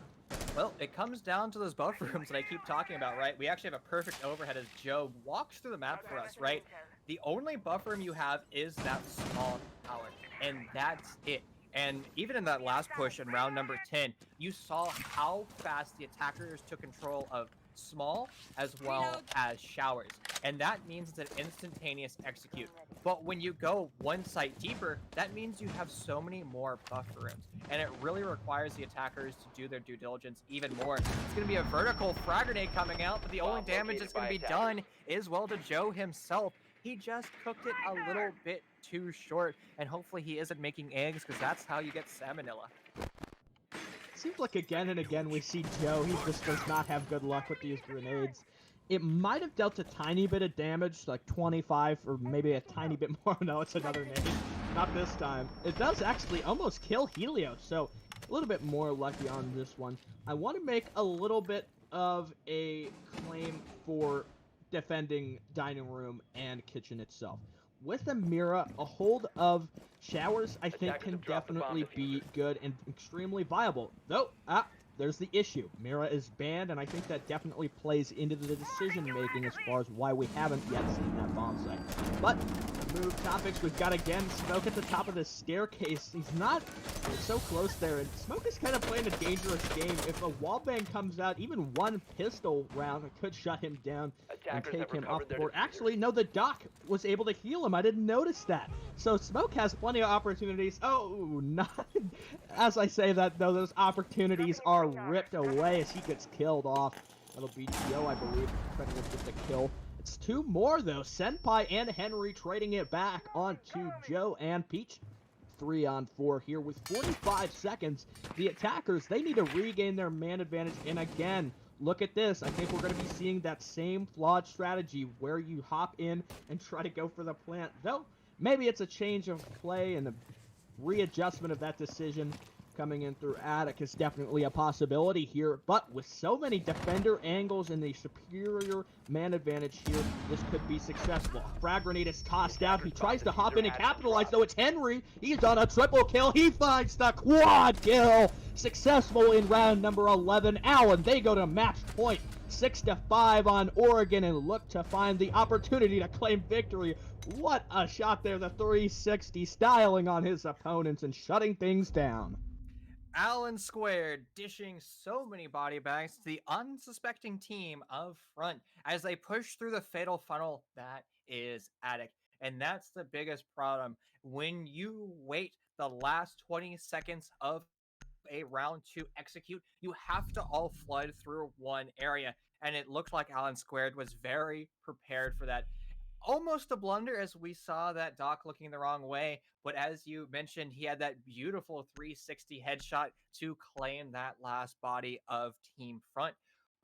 Well, it comes down to those buffer rooms that I keep talking about, right? We actually have a perfect overhead as Joe walks through the map for us, right? The only buffer room you have is that small tower, and that's it. And even in that last push in round number 10, you saw how fast the attackers took control of small as well as showers. And that means it's an instantaneous execute. But when you go one site deeper, that means you have so many more buffer rooms. And it really requires the attackers to do their due diligence even more. It's going to be a vertical frag grenade coming out, but the only damage that's going to be done is, well, to Joe himself. He just cooked it a little bit too short, and hopefully he isn't making eggs, because that's how you get salmonella. Seems like again and again we see Joe, he just does not have good luck with these grenades. It might have dealt a tiny bit of damage, like 25 or maybe a tiny bit more. No, it's another nade. Not this time. It does actually almost kill Helios, so a little bit more lucky on this one. I want to make a little bit of a claim for defending dining room and kitchen itself. With a Mira, a hold of showers, I think, Attackers can have dropped the bomb definitely be diffuser. good and extremely viable. Though, there's the issue. Mira is banned, and I think that definitely plays into the decision-making as far as why we haven't yet seen that bomb site. But, to move topics, we've got, again, Smoke at the top of the staircase. He's not so close there, and Smoke is kind of playing a dangerous game. If a wallbang comes out, even one pistol round could shut him down and Attackers take have him off recovered the their board. diffuser. Actually, no, the Doc was able to heal him. I didn't notice that. So Smoke has plenty of opportunities. Oh, not as I say that, though, those opportunities are ripped away as he gets killed off. That'll be Joe, I believe, credited with the kill. It's two more, though. Senpai and Henry trading it back onto Joe and Peach. 3-on-4 here with 45 seconds. The attackers, they need to regain their man advantage. And again, look at this. I think we're going to be seeing that same flawed strategy where you hop in and try to go for the plant. Though, maybe it's a change of play and a readjustment of that decision. Coming in through Attic is definitely a possibility here, but with so many defender angles and the superior man advantage here, this could be successful. Frag grenade is tossed out. He tries to hop in and capitalize, though it's Henry. He's on a triple kill. He finds the quad kill. Successful in round number 11. Allen, they go to match point. 6-5 on Oregon and look to find the opportunity to claim victory. What a shot there, the 360 styling on his opponents and shutting things down. Allen² dishing so many body bags to the unsuspecting team of front as they push through the fatal funnel that is Attic. And that's the biggest problem. When you wait the last 20 seconds of a round to execute, you have to all flood through one area. And it looked like Allen² was very prepared for that. Almost a blunder as we saw that Doc looking the wrong way, but as you mentioned, he had that beautiful 360 headshot to claim that last body of Team Front.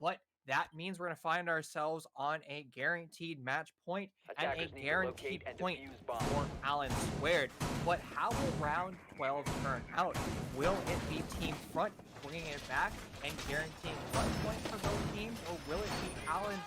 But that means we're going to find ourselves on a guaranteed match point and Attackers a need to guaranteed locate and point defuse bombs. for Allen². But how will round 12 turn out? Will it be Team Front bringing it back and guaranteeing front points for both teams, or will it be Allen²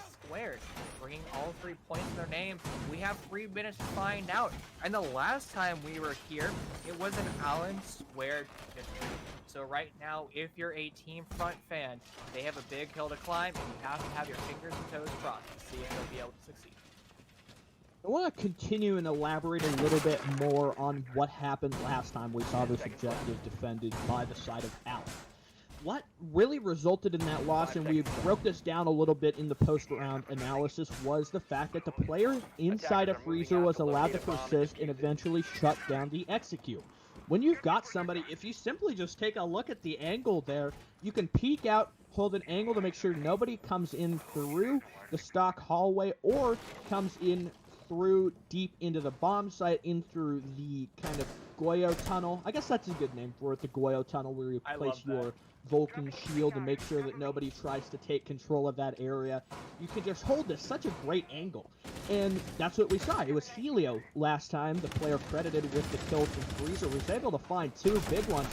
bringing all 3 points in their name? We have 3 minutes to find out. And the last time we were here, it was an Allen² victory. So right now, if you're a Team Front fan, they have a big hill to climb, and you have to have your fingers and toes crossed to see if they'll be able to succeed. I want to continue and elaborate a little bit more on what happened last time we saw this objective defended by the side of Allen. What really resulted in that loss, and we broke this down a little bit in the post-round analysis, was the fact that the player inside a freezer was allowed to persist and eventually shut down the execute. When you've got somebody, if you simply just take a look at the angle there, you can peek out, hold an angle to make sure nobody comes in through the stock hallway or comes in through deep into the bomb site, in through the kind of Goyo tunnel. I guess that's a good name for it, the Goyo tunnel, where you place your Vulcan shield and make sure that nobody tries to take control of that area. You can just hold this such a great angle. And that's what we saw. It was Helio last time, the player credited with the kill from Freezer, was able to find 2 big ones.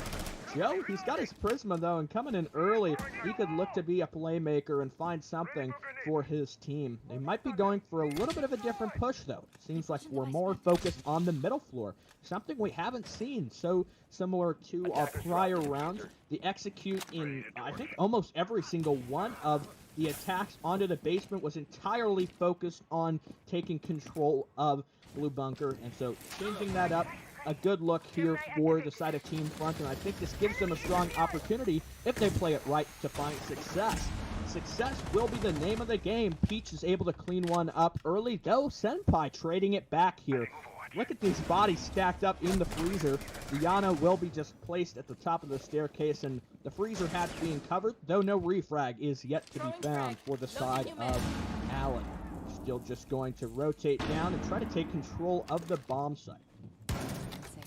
Joe, he's got his Prisma, though, and coming in early, he could look to be a playmaker and find something for his team. They might be going for a little bit of a different push, though. It seems like we're more focused on the middle floor, something we haven't seen. So similar to our prior rounds, the execute in, I think, almost every single one of the attacks onto the basement was entirely focused on taking control of Blue Bunker, and so changing that up, a good look here for the side of Team Front, and I think this gives them a strong opportunity, if they play it right, to find success. Success will be the name of the game. Peach is able to clean one up early, though Senpai trading it back here. Look at these bodies stacked up in the freezer. Diana will be just placed at the top of the staircase, and the freezer hatch being covered, though no refrag is yet to be found for the side of Allen. still just going to rotate down and try to take control of the bomb site.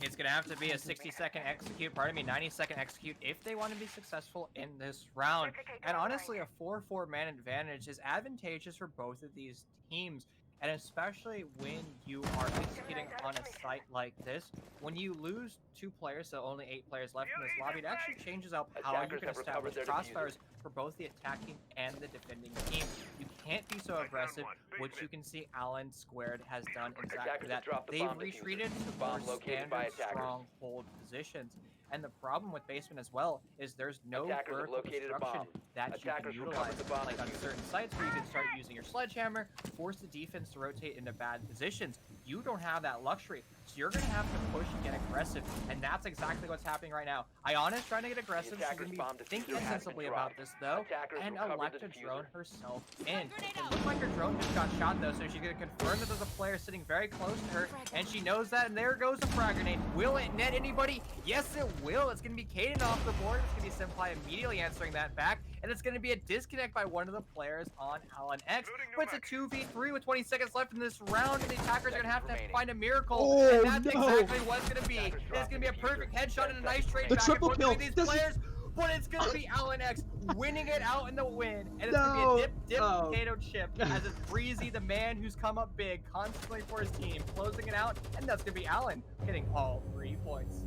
It's going to have to be a 60-second execute, 90-second execute if they want to be successful in this round. And honestly, a 4-4 man advantage is advantageous for both of these teams. And especially when you are executing on a site like this, when you lose 2 players, so only 8 players left in this lobby, it actually changes out how you can establish crossfires for both the attacking and the defending team. You can't be so aggressive, which you can see Allen² has done exactly that. They've retreated to more standard stronghold positions. And the problem with basement as well is there's no vertical construction that you can utilize. Like on certain sites where you can start using your sledgehammer, force the defense to rotate into bad positions. You don't have that luxury, so you're going to have to push and get aggressive, and that's exactly what's happening right now. Iana's trying to get aggressive. She's going to be thinking sensibly about this, though, and elect to drone herself in. It looks like her drone just got shot, though, so she's going to confirm that there's a player sitting very close to her, and she knows that, and there goes a frag grenade. Will it net anybody? Yes, it will. It's going to be Kaden off the board. It's going to be Senpai immediately answering that back, and it's going to be a disconnect by one of the players on Allen². But it's a 2v3 with 20 seconds left in this round, and the attackers are going to have to find a miracle, and that's exactly what it's going to be. It's going to be a perfect headshot and a nice trade back and forth between these players, but it's going to be Allen² winning it out in the win, and it's going to be a dip potato chip as it's Breezy, the man who's come up big constantly for his team, closing it out, and that's going to be Allen getting all 3 points.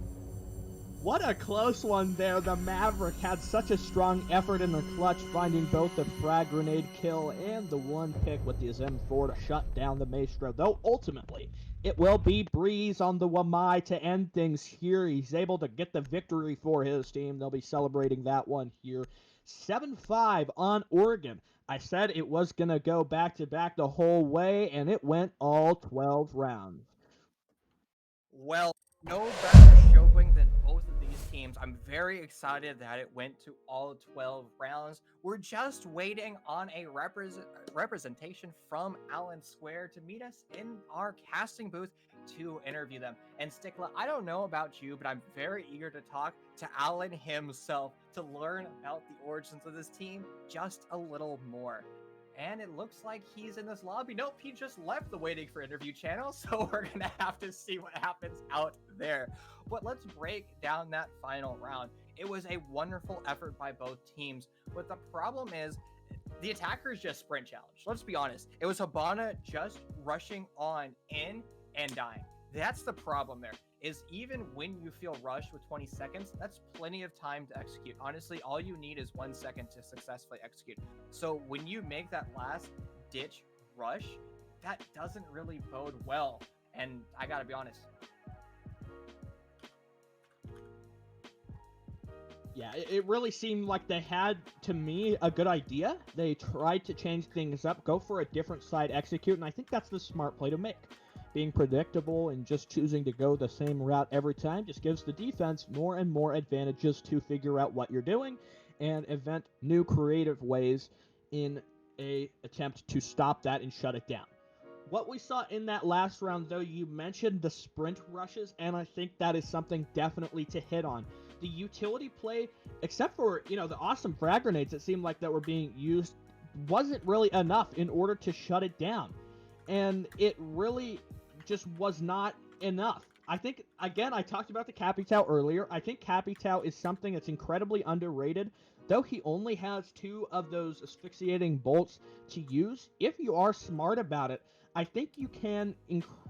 What a close one there. The Maverick had such a strong effort in the clutch, finding both the frag grenade kill and the 1 pick with his M4 to shut down the Maestro. Though ultimately, it will be Breeze on the Wamai to end things here. He's able to get the victory for his team. They'll be celebrating that one here. 7-5 on Oregon. I said it was going to go back-to-back the whole way, and it went all 12 rounds. Well, no better showing than both of these teams. I'm very excited that it went to all 12 rounds. We're just waiting on a representation from Allen² to meet us in our casting booth to interview them. And Stickla, I don't know about you, but I'm very eager to talk to Allen himself to learn about the origins of this team just a little more. And it looks like he's in this lobby. Nope, he just left the waiting for interview channel, so we're gonna have to see what happens out there. But let's break down that final round. It was a wonderful effort by both teams, but the problem is the attackers just sprint challenge. Let's be honest. It was Hibana just rushing on in and dying. That's the problem there, is even when you feel rushed with 20 seconds, that's plenty of time to execute. Honestly, all you need is 1 second to successfully execute. So when you make that last ditch rush, that doesn't really bode well. And I gotta be honest. Yeah, it really seemed like they had, to me, a good idea. They tried to change things up, go for a different side execute, and I think that's the smart play to make. Being predictable and just choosing to go the same route every time just gives the defense more and more advantages to figure out what you're doing and invent new creative ways in a attempt to stop that and shut it down. What we saw in that last round, though, you mentioned the sprint rushes, and I think that is something definitely to hit on. The utility play, except for, the awesome frag grenades that seemed like that were being used, wasn't really enough in order to shut it down. And it really just was not enough. I think, again, I talked about the Capitao earlier. I think Capitao is something that's incredibly underrated. Though he only has 2 of those asphyxiating bolts to use, if you are smart about it, I think you can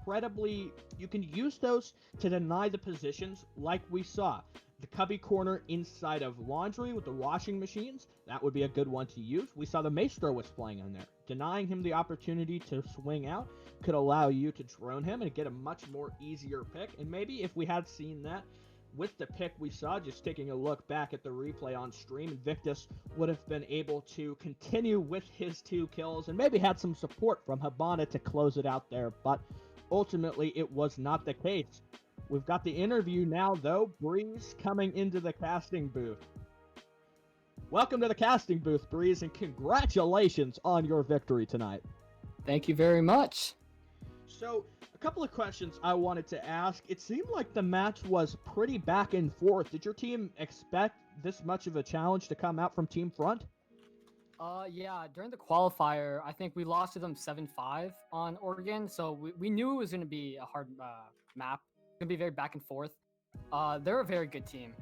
use those to deny the positions like we saw. The cubby corner inside of laundry with the washing machines, that would be a good one to use. We saw the Maestro was playing on there. Denying him the opportunity to swing out could allow you to drone him and get a much more easier pick. And maybe if we had seen that with the pick we saw, just taking a look back at the replay on stream, Invictus would have been able to continue with his 2 kills and maybe had some support from Hibana to close it out there. But ultimately, it was not the case. We've got the interview now, though. Breeze coming into the casting booth. Welcome to the casting booth, Breeze, and congratulations on your victory tonight. Thank you very much. So, a couple of questions I wanted to ask. It seemed like the match was pretty back and forth. Did your team expect this much of a challenge to come out from Team Front? Yeah, during the qualifier, I think we lost to them 7-5 on Oregon, so we knew it was going to be a hard map. It's going to be very back and forth. They're a very good team.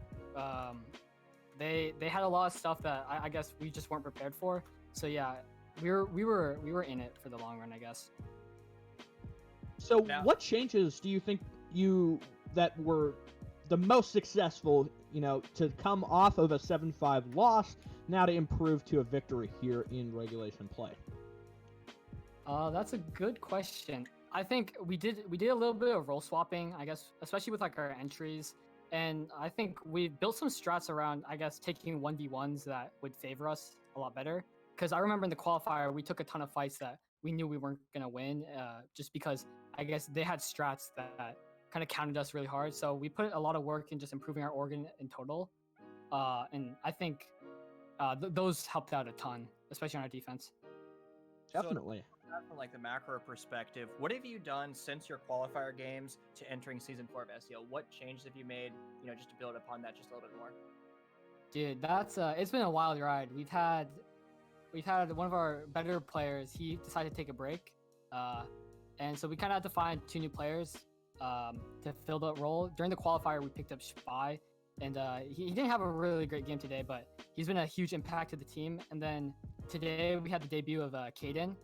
They had a lot of stuff that I guess we just weren't prepared for. So yeah, we were in it for the long run, I guess. So, Now- what changes do you think that were the most successful, to come off of a 7-5 loss, now to improve to a victory here in regulation play? That's a good question. I think we did a little bit of role swapping, I guess, especially with like our entries. And I think we built some strats around, I guess, taking 1v1s that would favor us a lot better. Because I remember in the qualifier, we took a ton of fights that we knew we weren't going to win, just because I guess they had strats that kind of counted us really hard. So we put a lot of work in just improving our organ in total. And I think those helped out a ton, especially on our defense. Definitely. From like the macro perspective, what have you done since your qualifier games to entering season 4 of SEO? What changes have you made, just to build upon that just a little bit more? Dude, that's it's been a wild ride. We've had one of our better players. He decided to take a break, and so we kind of had to find 2 new players to fill that role. During the qualifier, we picked up Spy, and he didn't have a really great game today, but he's been a huge impact to the team. And then today we had the debut of Caden,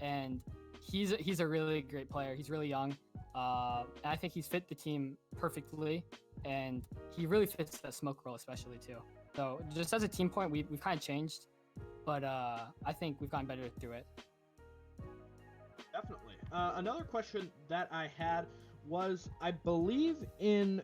and he's a really great player. He's really young, and I think he's fit the team perfectly, and he really fits that smoke role especially too. So just as a team point, we've kind of changed, but I think we've gotten better through it. Definitely. Another question that I had was, I believe in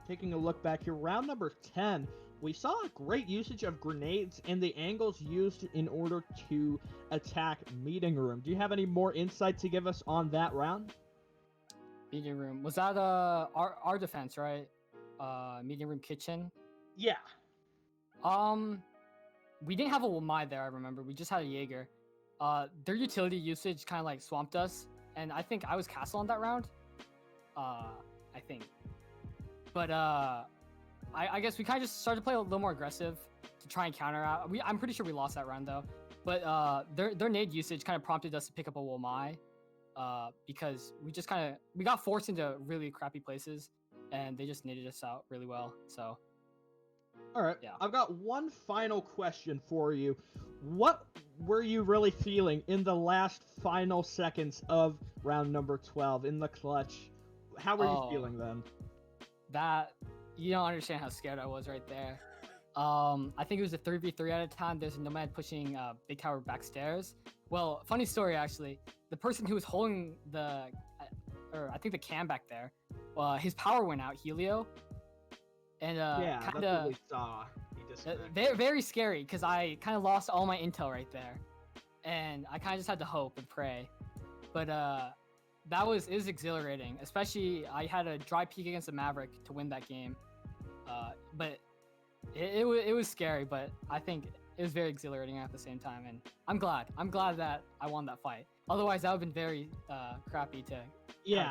taking a look back here, round number 10, we saw a great usage of grenades and the angles used in order to attack meeting room. Do you have any more insight to give us on that round? Meeting room, was that our defense, right? Meeting room kitchen. Yeah. We didn't have a Wamai there, I remember. We just had a Jaeger. Their utility usage kind of like swamped us, and I think I was castle on that round. I think. But I guess we kind of just started to play a little more aggressive to try and counter out. I'm pretty sure we lost that round though. But their nade usage kind of prompted us to pick up a Womai, because we got forced into really crappy places, and they just naded us out really well. So. All right. Yeah. I've got one final question for you. What were you really feeling in the last final seconds of round number 12 in the clutch? How were you feeling then? That, you don't understand how scared I was right there. I think it was a 3v3 at a time. There's a nomad pushing big tower backstairs. Well, funny story actually. The person who was holding I think the cam back there, his power went out, Helio. And yeah, kind that's what of we saw. He disconnected. very, very scary, because I kind of lost all my intel right there, and I kind of just had to hope and pray. But it was exhilarating, especially I had a dry peek against the Maverick to win that game. But it was scary, but I think it was very exhilarating at the same time, and I'm glad that I won that fight. Otherwise, that would have been very crappy to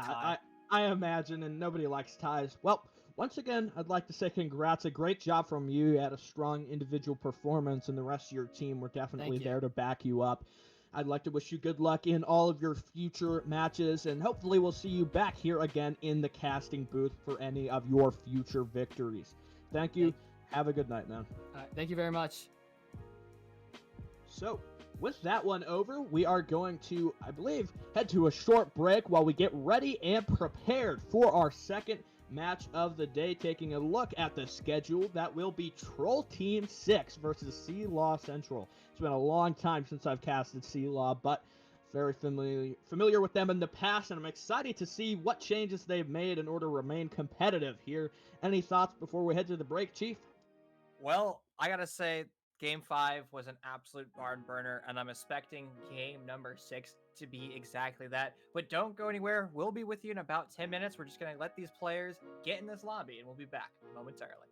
tie. I imagine, and nobody likes ties. Well, once again, I'd like to say congrats. A great job from you. You had a strong individual performance, and the rest of your team were definitely there to back you up. I'd like to wish you good luck in all of your future matches, and hopefully we'll see you back here again in the casting booth for any of your future victories. Thank you. Have a good night, man. All right, thank you very much. So, with that one over, we are going to, I believe, head to a short break while we get ready and prepared for our second match of the day, taking a look at the schedule. That will be Troll Team 6 versus C-Law Central. It's been a long time since I've casted C-Law, but very familiar with them in the past, and I'm excited to see what changes they've made in order to remain competitive here. Any thoughts before we head to the break, Chief? Well, I gotta say, Game 5 was an absolute barn burner, and I'm expecting game number 6 to be exactly that. But don't go anywhere. We'll be with you in about 10 minutes. We're just going to let these players get in this lobby, and we'll be back momentarily.